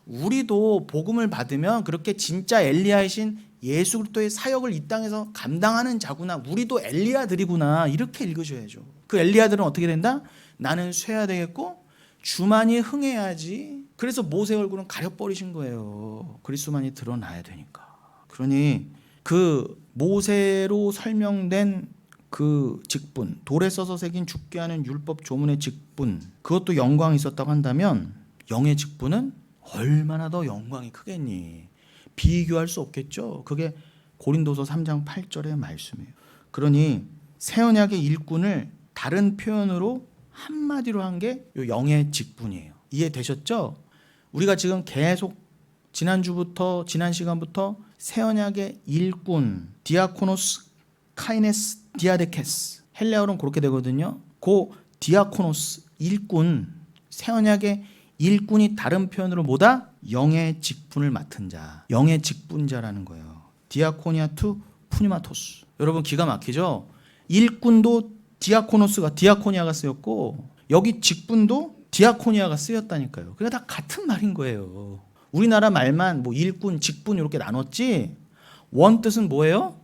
우리도 복음을 받으면 그렇게 진짜 엘리야이신 예수 그리스도의 사역을 이 땅에서 감당하는 자구나. 우리도 엘리야들이구나. 이렇게 읽으셔야죠. 그 엘리야들은 어떻게 된다? 나는 쇠야 되겠고 주만이 흥해야지. 그래서 모세 얼굴은 가려버리신 거예요. 그리스도만이 드러나야 되니까. 그러니 그 모세로 설명된 그 직분, 돌에 써서 새긴 죽게 하는 율법 조문의 직분, 그것도 영광이 있었다고 한다면 영의 직분은 얼마나 더 영광이 크겠니? 비교할 수 없겠죠. 그게 고린도서 3장 8절의 말씀이에요. 그러니 새 언약의 일꾼을 다른 표현으로 한마디로 한 게 영의 직분이에요. 이해되셨죠? 우리가 지금 계속 지난 시간부터 새 언약의 일꾼, 디아코노스, 카이네스, 디아데케스, 헬레어로는 그렇게 되거든요. 그 디아코노스, 일꾼, 새 언약의 일꾼이 다른 표현으로 뭐다? 영의 직분을 맡은 자, 영의 직분자라는 거예요. 디아코니아 투 푸니마토스. 여러분 기가 막히죠? 일꾼도 디아코니아가 쓰였고 여기 직분도 디아코니아가 쓰였다니까요. 그게 다 같은 말인 거예요. 우리나라 말만 뭐 일꾼, 직분 이렇게 나눴지 원 뜻은 뭐예요?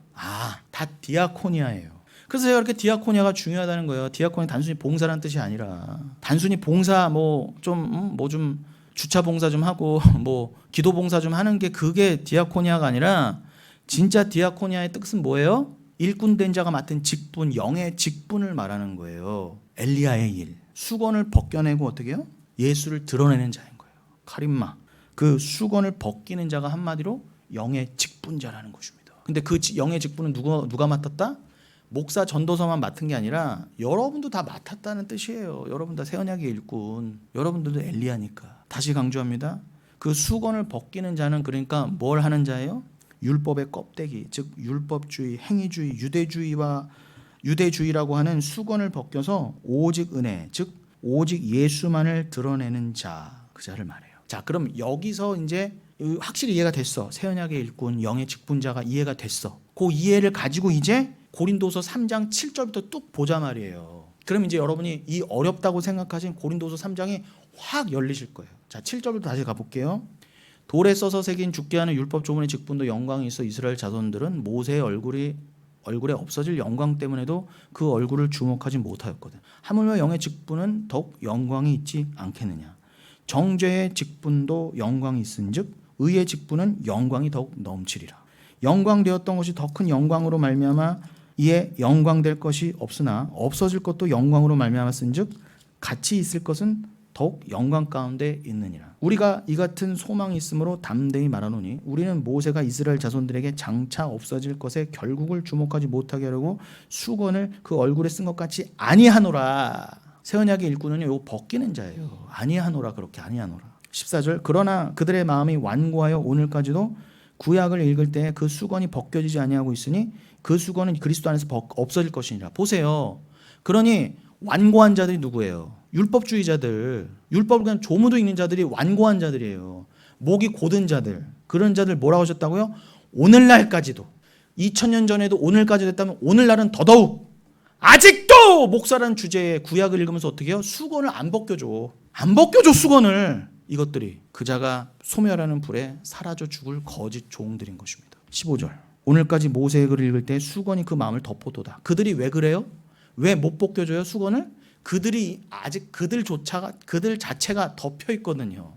다 디아코니아예요. 그래서 제가 이렇게 디아코니아가 중요하다는 거예요. 디아코니 단순히 봉사라는 뜻이 아니라 단순히 봉사 좀 주차 봉사 좀 하고 뭐 기도 봉사 좀 하는 게 그게 디아코니아가 아니라 진짜 디아코니아의 뜻은 뭐예요? 일꾼 된 자가 맡은 직분, 영의 직분을 말하는 거예요. 엘리야의 일. 수건을 벗겨내고 어떻게 해요? 예수를 드러내는 자인 거예요. 카리스마. 그 수건을 벗기는 자가 한마디로 영의 직분자라는 것입니다. 근데 그 영의 직분은 누가 맡았다? 목사 전도서만 맡은 게 아니라 여러분도 다 맡았다는 뜻이에요. 여러분 다 새 언약의 일꾼. 여러분들도 엘리야니까. 다시 강조합니다. 그 수건을 벗기는 자는 그러니까 뭘 하는 자예요? 율법의 껍데기, 즉 율법주의, 행위주의, 유대주의라고 하는 수건을 벗겨서 오직 은혜, 즉 오직 예수만을 드러내는 자, 그 자를 말해요. 자, 그럼 여기서 이제 확실히 이해가 됐어. 새 언약의 일꾼, 영의 직분자가 이해가 됐어. 그 이해를 가지고 이제 고린도서 3장 7절부터 뚝 보자 말이에요. 그럼 이제 여러분이 이 어렵다고 생각하신 고린도서 3장이 확 열리실 거예요. 자, 7절부터 다시 가볼게요. 돌에 써서 새긴 죽게 하는 율법 조문의 직분도 영광이 있어 이스라엘 자손들은 모세의 얼굴에 없어질 영광 때문에도 그 얼굴을 주목하지 못하였거든. 하물며 영의 직분은 더욱 영광이 있지 않겠느냐. 정죄의 직분도 영광이 있은즉 의의 직분은 영광이 더욱 넘치리라. 영광되었던 것이 더 큰 영광으로 말미암아 이에 영광될 것이 없으나 없어질 것도 영광으로 말미암았은즉 같이 있을 것은 더욱 영광 가운데 있느니라. 우리가 이 같은 소망이 있으므로 담대히 말하노니 우리는 모세가 이스라엘 자손들에게 장차 없어질 것에 결국을 주목하지 못하게 하려고 수건을 그 얼굴에 쓴 것 같이 아니하노라. 새 언약의 일꾼은 요 벗기는 자예요. 아니하노라. 그렇게 아니하노라. 14절 그러나 그들의 마음이 완고하여 오늘까지도 구약을 읽을 때 그 수건이 벗겨지지 아니하고 있으니 그 수건은 그리스도 안에서 없어질 것이니라. 보세요. 그러니 완고한 자들이 누구예요? 율법주의자들, 율법을 그냥 조무도 읽는 자들이 완고한 자들이에요. 목이 고든 자들, 그런 자들 뭐라고 하셨다고요? 오늘날까지도 2000년 전에도 오늘까지 됐다면 오늘날은 더더욱 아직도 목사라는 주제에 구약을 읽으면서 어떻게 해요? 수건을 안 벗겨줘. 안 벗겨줘 수건을. 이것들이 그자가 소멸하는 불에 사라져 죽을 거짓 종들인 것입니다. 15절 오늘까지 모세의 글을 읽을 때 수건이 그 마음을 덮어도다. 그들이 왜 그래요? 왜 못 벗겨줘요 수건을? 그들이 아직 그들 자체가 덮여 있거든요.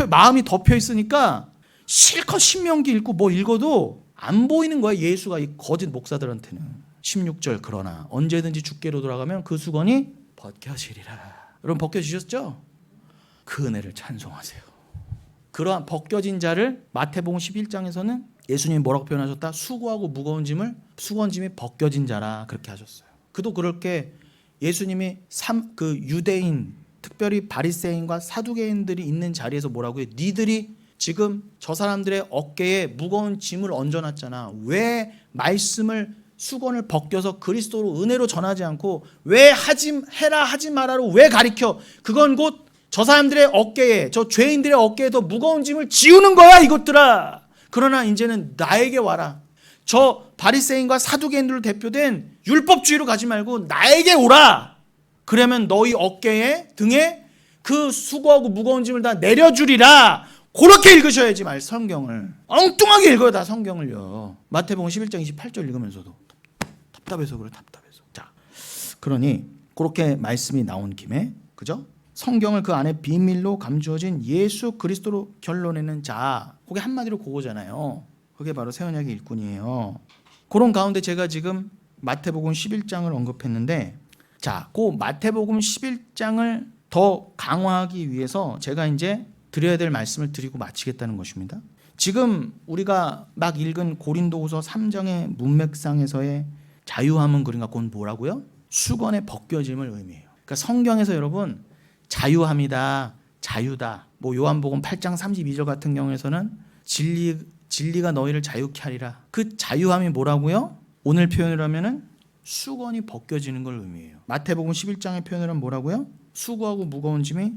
마음이 덮여 있으니까 실컷 신명기 읽고 뭐 읽어도 안 보이는 거야. 예수가 이 거짓 목사들한테는. 16절 그러나 언제든지 주께로 돌아가면 그 수건이 벗겨지리라. 여러분 벗겨지셨죠? 그 은혜를 찬송하세요. 그러한 벗겨진 자를 마태복음 11장에서는 예수님이 뭐라고 표현하셨다? 수고하고 무거운 짐을 짐이 벗겨진 자라 그렇게 하셨어요. 그도 그렇게 예수님이 그 유대인 특별히 바리새인과 사두개인들이 있는 자리에서 뭐라고 해요? 니들이 지금 저 사람들의 어깨에 무거운 짐을 얹어놨잖아. 왜 말씀을 수건을 벗겨서 그리스도로 은혜로 전하지 않고 왜 해라 하지 마라로 왜 가리켜? 그건 곧 저 사람들의 어깨에 저 죄인들의 어깨에 더 무거운 짐을 지우는 거야 이것들아. 그러나 이제는 나에게 와라. 저 바리새인과 사두개인들로 대표된 율법주의로 가지 말고 나에게 오라. 그러면 너희 어깨에 등에 그 수고하고 무거운 짐을 다 내려주리라. 그렇게 읽으셔야지 말 성경을. 엉뚱하게 읽어요 다 성경을요. 마태복음 11장 28절 읽으면서도 답답해서 그래 답답해서. 자, 그러니 그렇게 말씀이 나온 김에 그죠? 성경을 그 안에 비밀로 감추어진 예수 그리스도로 결론내는 자. 그게 한마디로 그거잖아요. 그게 바로 새 언약의 일꾼이에요. 그런 가운데 제가 지금 마태복음 11장을 언급했는데 자, 그 마태복음 11장을 더 강화하기 위해서 제가 이제 드려야 될 말씀을 드리고 마치겠다는 것입니다. 지금 우리가 막 읽은 고린도후서 3장의 문맥상에서의 자유함은 그러니까 그건 뭐라고요? 수건의 벗겨짐을 의미해요. 그러니까 성경에서 여러분 자유함이다, 자유다. 뭐 요한복음 8장 32절 같은 경우에서는 진리가 너희를 자유케 하리라. 그 자유함이 뭐라고요? 오늘 표현을 하면은 수건이 벗겨지는 걸 의미해요. 마태복음 11장의 표현을 하면 뭐라고요? 수고하고 무거운 짐이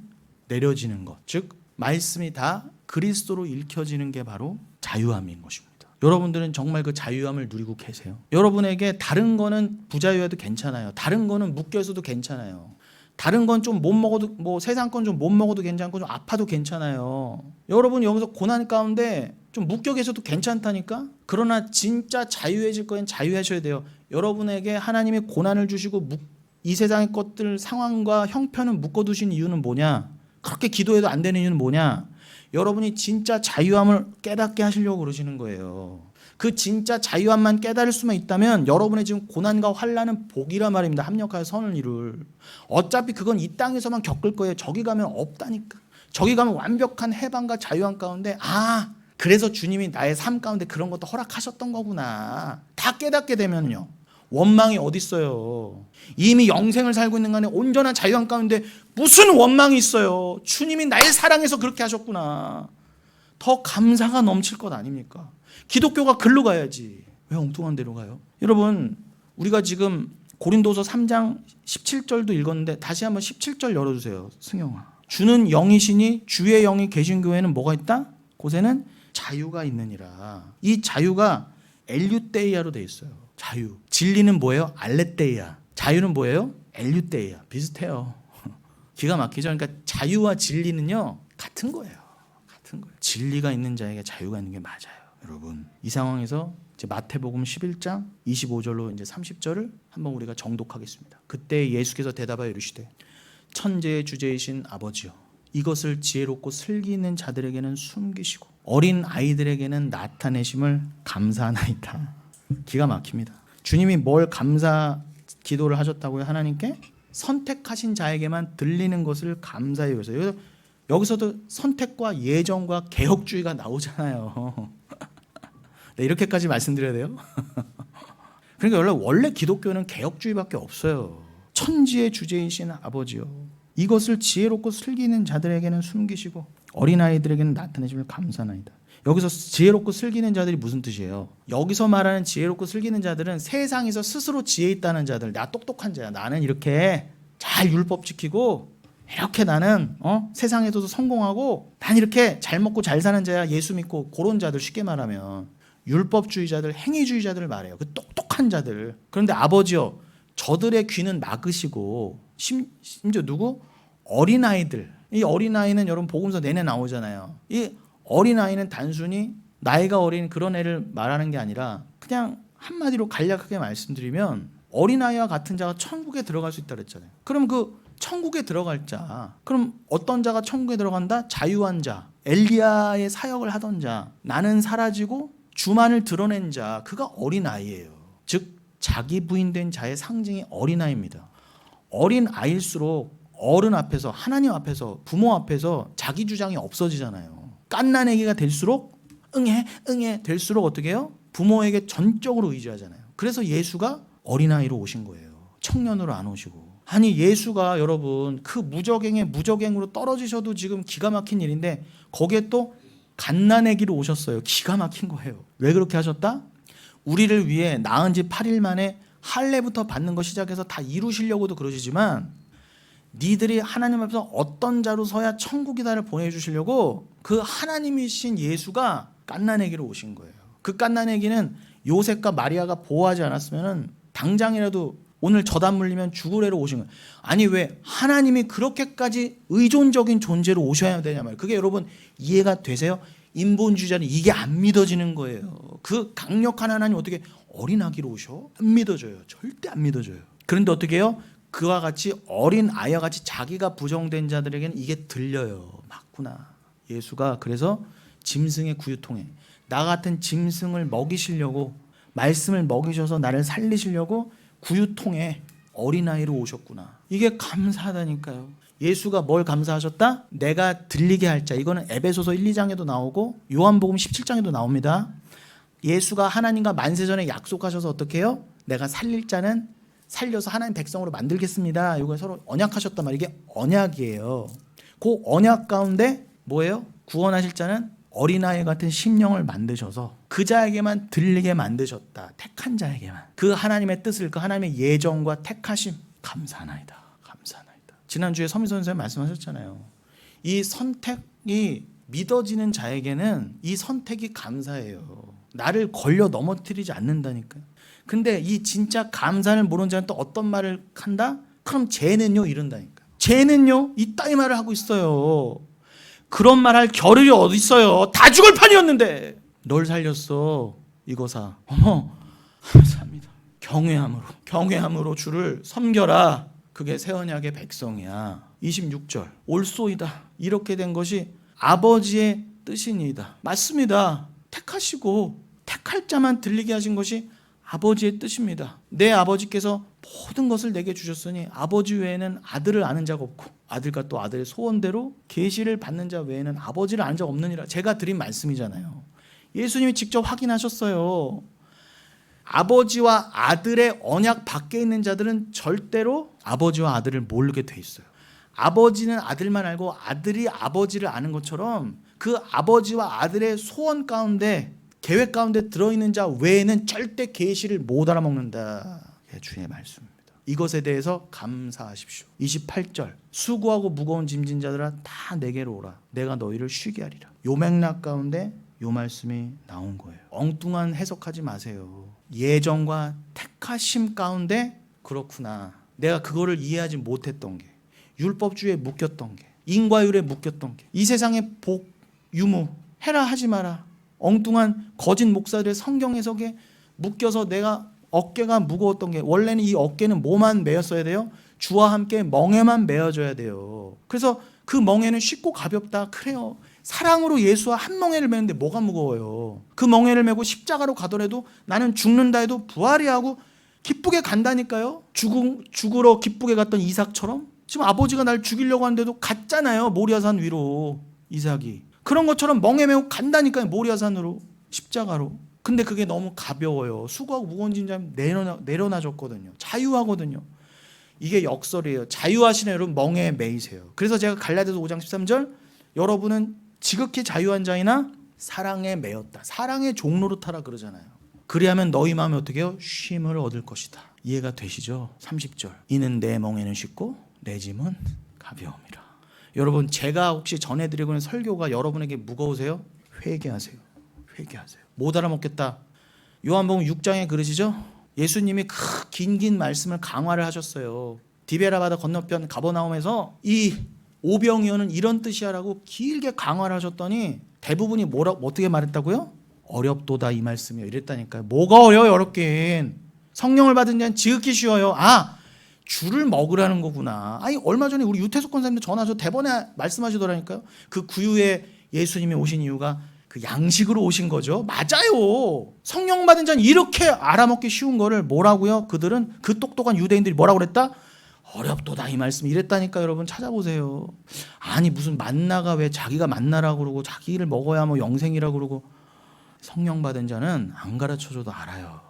내려지는 것. 즉 말씀이 다 그리스도로 읽혀지는 게 바로 자유함인 것입니다. 여러분들은 정말 그 자유함을 누리고 계세요. 여러분에게 다른 거는 부자유해도 괜찮아요. 다른 거는 묶여 있어도 괜찮아요. 다른 건 좀 못 먹어도 뭐 세상 건 좀 못 먹어도 괜찮고 좀 아파도 괜찮아요. 여러분 여기서 고난 가운데 좀 묶여 계셔도 괜찮다니까. 그러나 진짜 자유해질 거엔 자유하셔야 돼요. 여러분에게 하나님이 고난을 주시고 이 세상의 것들 상황과 형편을 묶어두신 이유는 뭐냐? 그렇게 기도해도 안 되는 이유는 뭐냐? 여러분이 진짜 자유함을 깨닫게 하시려고 그러시는 거예요. 그 진짜 자유함만 깨달을 수만 있다면 여러분의 지금 고난과 환난은 복이라 말입니다. 합력하여 선을 이룰. 어차피 그건 이 땅에서만 겪을 거예요. 저기 가면 없다니까. 저기 가면 완벽한 해방과 자유함 가운데 그래서 주님이 나의 삶 가운데 그런 것도 허락하셨던 거구나. 다 깨닫게 되면요. 원망이 어디 있어요. 이미 영생을 살고 있는 간에 온전한 자유함 가운데 무슨 원망이 있어요. 주님이 날 사랑해서 그렇게 하셨구나. 더 감사가 넘칠 것 아닙니까? 기독교가 글로 가야지. 왜 엉뚱한 데로 가요? 여러분 우리가 지금 고린도서 3장 17절도 읽었는데 다시 한번 17절 열어주세요. 승영아. 주는 영이시니 주의 영이 계신 교회는 뭐가 있다? 곳에는 자유가 있느니라. 이 자유가 엘유데이아로 돼 있어요. 자유. 진리는 뭐예요? 알레데이아. 자유는 뭐예요? 엘유데이아. 비슷해요. 기가 막히죠. 그러니까 자유와 진리는요 같은 거예요. 같은 거예요. 진리가 있는 자에게 자유가 있는 게 맞아요. 여러분, 이 상황에서 이제 마태복음 11장 25절로 이제 30절을 한번 우리가 정독하겠습니다. 그때 예수께서 대답하여 이르시되 천지의 주제이신 아버지여, 이것을 지혜롭고 슬기 있는 자들에게는 숨기시고 어린 아이들에게는 나타내심을 감사하나이다. 기가 막힙니다. 주님이 뭘 감사 기도를 하셨다고요? 하나님께 선택하신 자에게만 들리는 것을 감사해요. 그래서 여기서도 선택과 예정과 개혁주의가 나오잖아요. 네, 이렇게까지 말씀드려야 돼요? 그러니까 원래 기독교는 개혁주의밖에 없어요. 천지의 주제이신 아버지요, 이것을 지혜롭고 슬기 있는 자들에게는 숨기시고 어린아이들에게는 나타내심을 감사하나이다. 여기서 지혜롭고 슬기 있는 자들이 무슨 뜻이에요? 여기서 말하는 지혜롭고 슬기 있는 자들은 세상에서 스스로 지혜 있다는 자들, 나 똑똑한 자야, 나는 이렇게 잘 율법 지키고 이렇게 나는 세상에서도 성공하고 난 이렇게 잘 먹고 잘 사는 자야, 예수 믿고, 그런 자들, 쉽게 말하면 율법주의자들, 행위주의자들을 말해요. 그 똑똑한 자들. 그런데 아버지요, 저들의 귀는 막으시고, 심지어 누구? 어린아이들. 이 어린아이는 여러분 복음서 내내 나오잖아요. 이 어린아이는 단순히 나이가 어린 그런 애를 말하는 게 아니라 그냥 한마디로 간략하게 말씀드리면 어린아이와 같은 자가 천국에 들어갈 수 있다 그랬잖아요. 그럼 그 천국에 들어갈 자, 그럼 어떤 자가 천국에 들어간다? 자유한 자, 엘리야의 사역을 하던 자, 나는 사라지고 주만을 드러낸 자, 그가 어린아이예요. 즉 자기 부인된 자의 상징이 어린아이입니다. 어린아이일수록 어른 앞에서, 하나님 앞에서, 부모 앞에서 자기 주장이 없어지잖아요. 갓난아기가 될수록 응애 될수록 어떻게 해요? 부모에게 전적으로 의지하잖아요. 그래서 예수가 어린아이로 오신 거예요. 청년으로 안 오시고. 아니 예수가 여러분 그 무적행으로 떨어지셔도 지금 기가 막힌 일인데 거기에 또 갓난아기로 오셨어요. 기가 막힌 거예요. 왜 그렇게 하셨다? 우리를 위해 낳은 지 8일 만에 할례부터 받는 거 시작해서 다 이루시려고도 그러시지만 니들이 하나님 앞에서 어떤 자로 서야 천국이다를 보내주시려고 그 하나님이신 예수가 갓난아기로 오신 거예요. 그 갓난아기는 요셉과 마리아가 보호하지 않았으면 당장이라도 오늘 저단 물리면 죽으래로 오신 거예요. 아니 왜 하나님이 그렇게까지 의존적인 존재로 오셔야 되냐 말이에요. 그게 여러분 이해가 되세요? 인본주의자는 이게 안 믿어지는 거예요. 그 강력한 하나님 어떻게 어린아기로 오셔? 안 믿어져요. 절대 안 믿어져요. 그런데 어떻게 해요? 그와 같이 어린 아이와 같이 자기가 부정된 자들에게는 이게 들려요. 맞구나. 예수가 그래서 짐승의 구유통에 나 같은 짐승을 먹이시려고, 말씀을 먹이셔서 나를 살리시려고 구유통에 어린아이로 오셨구나. 이게 감사하다니까요. 예수가 뭘 감사하셨다? 내가 들리게 할 자. 이거는 에베소서 1, 2장에도 나오고 요한복음 17장에도 나옵니다. 예수가 하나님과 만세전에 약속하셔서 어떻게 해요? 내가 살릴 자는 살려서 하나님 백성으로 만들겠습니다. 이거 서로 언약하셨단 말이에요. 이게 언약이에요. 그 언약 가운데 뭐예요? 구원하실 자는 어린아이 같은 심령을 만드셔서 그 자에게만 들리게 만드셨다. 택한 자에게만. 그 하나님의 뜻을, 그 하나님의 예정과 택하심, 감사하나이다. 감사하나이다. 지난주에 서민선 선생님 말씀하셨잖아요. 이 선택이 믿어지는 자에게는 이 선택이 감사해요. 나를 걸려 넘어뜨리지 않는다니까요. 근데 이 진짜 감사를 모르는 자는 또 어떤 말을 한다? 그럼 쟤는요? 이런다니까. 쟤는요? 이따위 말을 하고 있어요. 그런 말 할 겨를이 어디 있어요? 다 죽을 판이었는데 널 살렸어 이거사. 어머 감사합니다. 경외함으로 주를 섬겨라. 그게 새 언약의 백성이야. 26절 올소이다. 이렇게 된 것이 아버지의 뜻이니이다. 맞습니다. 택하시고 택할 자만 들리게 하신 것이 아버지의 뜻입니다. 내 아버지께서 모든 것을 내게 주셨으니 아버지 외에는 아들을 아는 자가 없고 아들과 또 아들의 소원대로 계시를 받는 자 외에는 아버지를 아는 자가 없느니라. 제가 드린 말씀이잖아요. 예수님이 직접 확인하셨어요. 아버지와 아들의 언약 밖에 있는 자들은 절대로 아버지와 아들을 모르게 돼 있어요. 아버지는 아들만 알고 아들이 아버지를 아는 것처럼 그 아버지와 아들의 소원 가운데, 계획 가운데 들어있는 자 외에는 절대 계시를 못 알아먹는다. 주의 말씀입니다. 이것에 대해서 감사하십시오. 28절 수고하고 무거운 짐진 자들아 다 내게로 오라. 내가 너희를 쉬게 하리라. 요 맥락 가운데 요 말씀이 나온 거예요. 엉뚱한 해석하지 마세요. 예정과 택하심 가운데 그렇구나. 내가 그거를 이해하지 못했던 게, 율법주의에 묶였던 게, 인과율에 묶였던 게, 이 세상의 복, 유무, 해라 하지 마라, 엉뚱한 거짓 목사들의 성경 해석에 묶여서 내가 어깨가 무거웠던 게, 원래는 이 어깨는 뭐만 메었어야 돼요? 주와 함께 멍에만 메어져야 돼요. 그래서 그 멍에는 쉽고 가볍다. 그래요. 사랑으로 예수와 한 멍에를 메는데 뭐가 무거워요? 그 멍에를 메고 십자가로 가더라도 나는 죽는다 해도 부활이 하고 기쁘게 간다니까요. 죽으러 기쁘게 갔던 이삭처럼. 지금 아버지가 날 죽이려고 하는데도 갔잖아요. 모리아산 위로 이삭이. 그런 것처럼 멍에 메고 간다니까요. 모리아산으로, 십자가로. 근데 그게 너무 가벼워요. 수고하고 무거운 짐 내려놔줬거든요. 자유하거든요. 이게 역설이에요. 자유하신 여러분 멍에 매이세요. 그래서 제가 갈라디아서 5장 13절, 여러분은 지극히 자유한 자이나 사랑에 매였다. 사랑의 종로로 타라 그러잖아요. 그리하면 너희 마음에 어떻게 해요? 쉼을 얻을 것이다. 이해가 되시죠? 30절. 이는 내 멍에는 쉽고 내 짐은 가벼움이라. 여러분, 제가 혹시 전해드리고 있는 설교가 여러분에게 무거우세요? 회개하세요. 회개하세요. 못 알아먹겠다. 요한복음 6장에 그러시죠? 예수님이 긴 말씀을 강화를 하셨어요. 디베라 바다 건너편 가버나움에서 이 오병이어는 이런 뜻이야라고 길게 강화를 하셨더니 대부분이 어떻게 말했다고요? 어렵도다 이 말씀이요 이랬다니까요. 뭐가 어려워요? 어렵긴. 성령을 받은 자는 지극히 쉬워요. 주를 먹으라는 거구나. 얼마 전에 우리 유태석 권사님도 전화하셔서 대번에 말씀하시더라니까요. 그 구유에 예수님이 오신 이유가 그 양식으로 오신 거죠. 맞아요. 성령 받은 자는 이렇게 알아먹기 쉬운 거를 뭐라고요? 그들은, 그 똑똑한 유대인들이 뭐라고 그랬다? 어렵도다 이 말씀 이랬다니까. 여러분 찾아보세요. 무슨 만나가 왜 자기가 만나라고 그러고 자기를 먹어야 뭐 영생이라고 그러고. 성령 받은 자는 안 가르쳐줘도 알아요.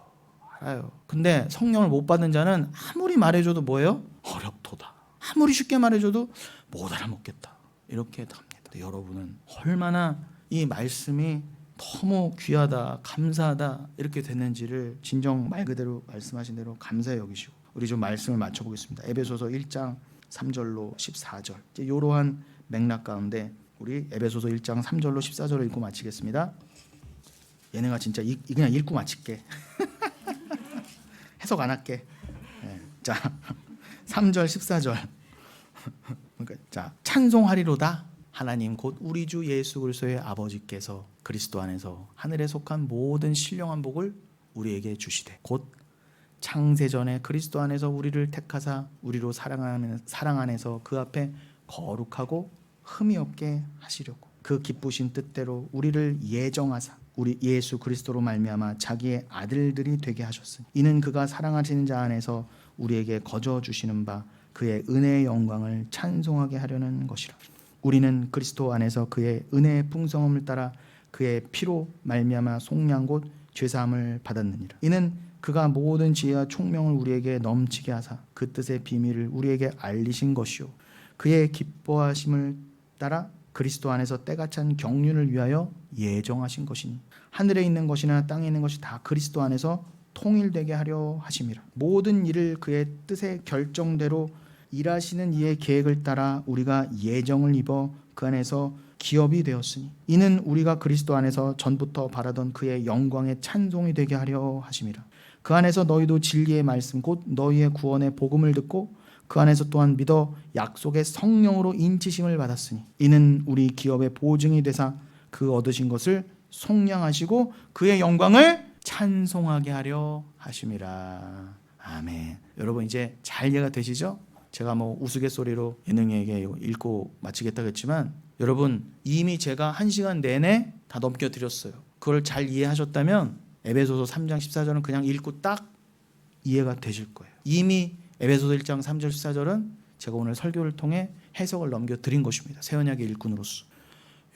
근데 성령을 못 받은 자는 아무리 말해줘도 뭐예요? 어렵도다. 아무리 쉽게 말해줘도 못 알아먹겠다. 이렇게 답니다. 여러분은 얼마나 이 말씀이 너무 귀하다, 감사하다 이렇게 됐는지를 진정 말 그대로 말씀하신 대로 감사히 여기시고, 우리 좀 말씀을 맞춰보겠습니다. 에베소서 1장 3절로 14절. 이러한 맥락 가운데 우리 에베소서 1장 3절로 14절을 읽고 마치겠습니다. 얘네가 진짜 그냥 읽고 마칠게. 해석 안 할게. 자, 3절 14절. 그러니까 자, 찬송하리로다. 하나님 곧 우리 주 예수 그리스도의 아버지께서 그리스도 안에서 하늘에 속한 모든 신령한 복을 우리에게 주시되 곧 창세전에 그리스도 안에서 우리를 택하사 우리로 사랑 안에서 그 앞에 거룩하고 흠이 없게 하시려고 그 기쁘신 뜻대로 우리를 예정하사 우리 예수 그리스도로 말미암아 자기의 아들들이 되게 하셨으니 이는 그가 사랑하시는 자 안에서 우리에게 거저 주시는 바 그의 은혜의 영광을 찬송하게 하려는 것이라. 우리는 그리스도 안에서 그의 은혜의 풍성함을 따라 그의 피로 말미암아 속량 곧 죄사함을 받았느니라. 이는 그가 모든 지혜와 총명을 우리에게 넘치게 하사 그 뜻의 비밀을 우리에게 알리신 것이요 그의 기뻐하심을 따라 그리스도 안에서 때가 찬 경륜을 위하여 예정하신 것이니 하늘에 있는 것이나 땅에 있는 것이 다 그리스도 안에서 통일되게 하려 하심이라. 모든 일을 그의 뜻의 결정대로 일하시는 이의 계획을 따라 우리가 예정을 입어 그 안에서 기업이 되었으니 이는 우리가 그리스도 안에서 전부터 바라던 그의 영광의 찬송이 되게 하려 하심이라. 그 안에서 너희도 진리의 말씀 곧 너희의 구원의 복음을 듣고 그 안에서 또한 믿어 약속의 성령으로 인치심을 받았으니 이는 우리 기업의 보증이 되사 그 얻으신 것을 속량하시고 그의 영광을 찬송하게 하려 하심이라. 아멘. 여러분 이제 잘 이해가 되시죠? 제가 우스갯소리로 예능에게 읽고 마치겠다 그랬지만 여러분 이미 제가 1시간 내내 다 넘겨드렸어요. 그걸 잘 이해하셨다면 에베소서 3장 14절은 그냥 읽고 딱 이해가 되실 거예요. 이미 에베소서 1장 3절 14절은 제가 오늘 설교를 통해 해석을 넘겨드린 것입니다. 새언약의 일꾼으로서.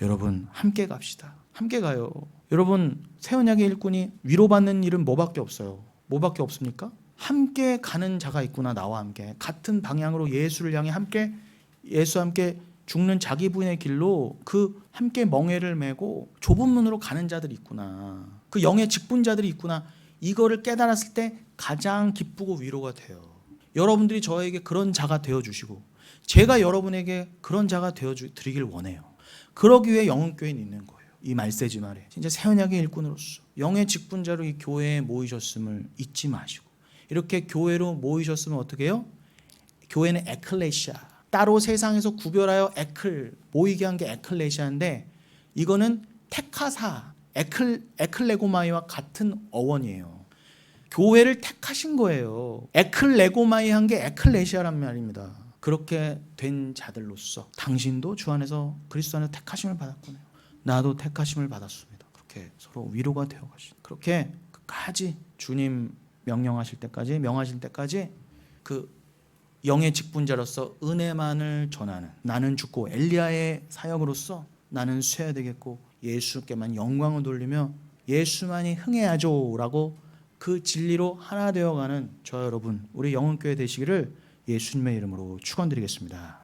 여러분 함께 갑시다. 함께 가요. 여러분 새언약의 일꾼이 위로받는 일은 뭐밖에 없어요. 뭐밖에 없습니까? 함께 가는 자가 있구나. 나와 함께 같은 방향으로 예수를 향해 함께 예수와 함께 죽는 자기 부인의 길로 그 함께 멍에를 메고 좁은 문으로 가는 자들이 있구나. 그 영의 직분자들이 있구나. 이거를 깨달았을 때 가장 기쁘고 위로가 돼요. 여러분들이 저에게 그런 자가 되어주시고 제가 여러분에게 그런 자가 되어드리길 원해요. 그러기 위해 영흥교회는 있는 거예요. 이 말세지 말에 진짜 새언약의 일꾼으로서 영의 직분자로 이 교회에 모이셨음을 잊지 마시고 이렇게 교회로 모이셨으면 어떻게 해요? 교회는 에클레시아, 따로 세상에서 구별하여 모이게 한 게 에클레시아인데 이거는 택하사 에클레고마이와 같은 어원이에요. 교회를 택하신 거예요. 에클레고마이 한 게 에클레시아란 말입니다. 그렇게 된 자들로서 당신도 주 안에서 그리스도 안에서 택하심을 받았구나요. 나도 택하심을 받았습니다. 그렇게 서로 위로가 되어 가신. 그렇게 끝까지 주님 명령하실 때까지 명하실 때까지 그 영의 직분자로서 은혜만을 전하는, 나는 죽고 엘리야의 사역으로서 나는 쇠야 되겠고 예수께만 영광을 돌리며 예수만이 흥해야죠라고 그 진리로 하나 되어가는 저 여러분, 우리 영혼교회 되시기를 예수님의 이름으로 축원드리겠습니다.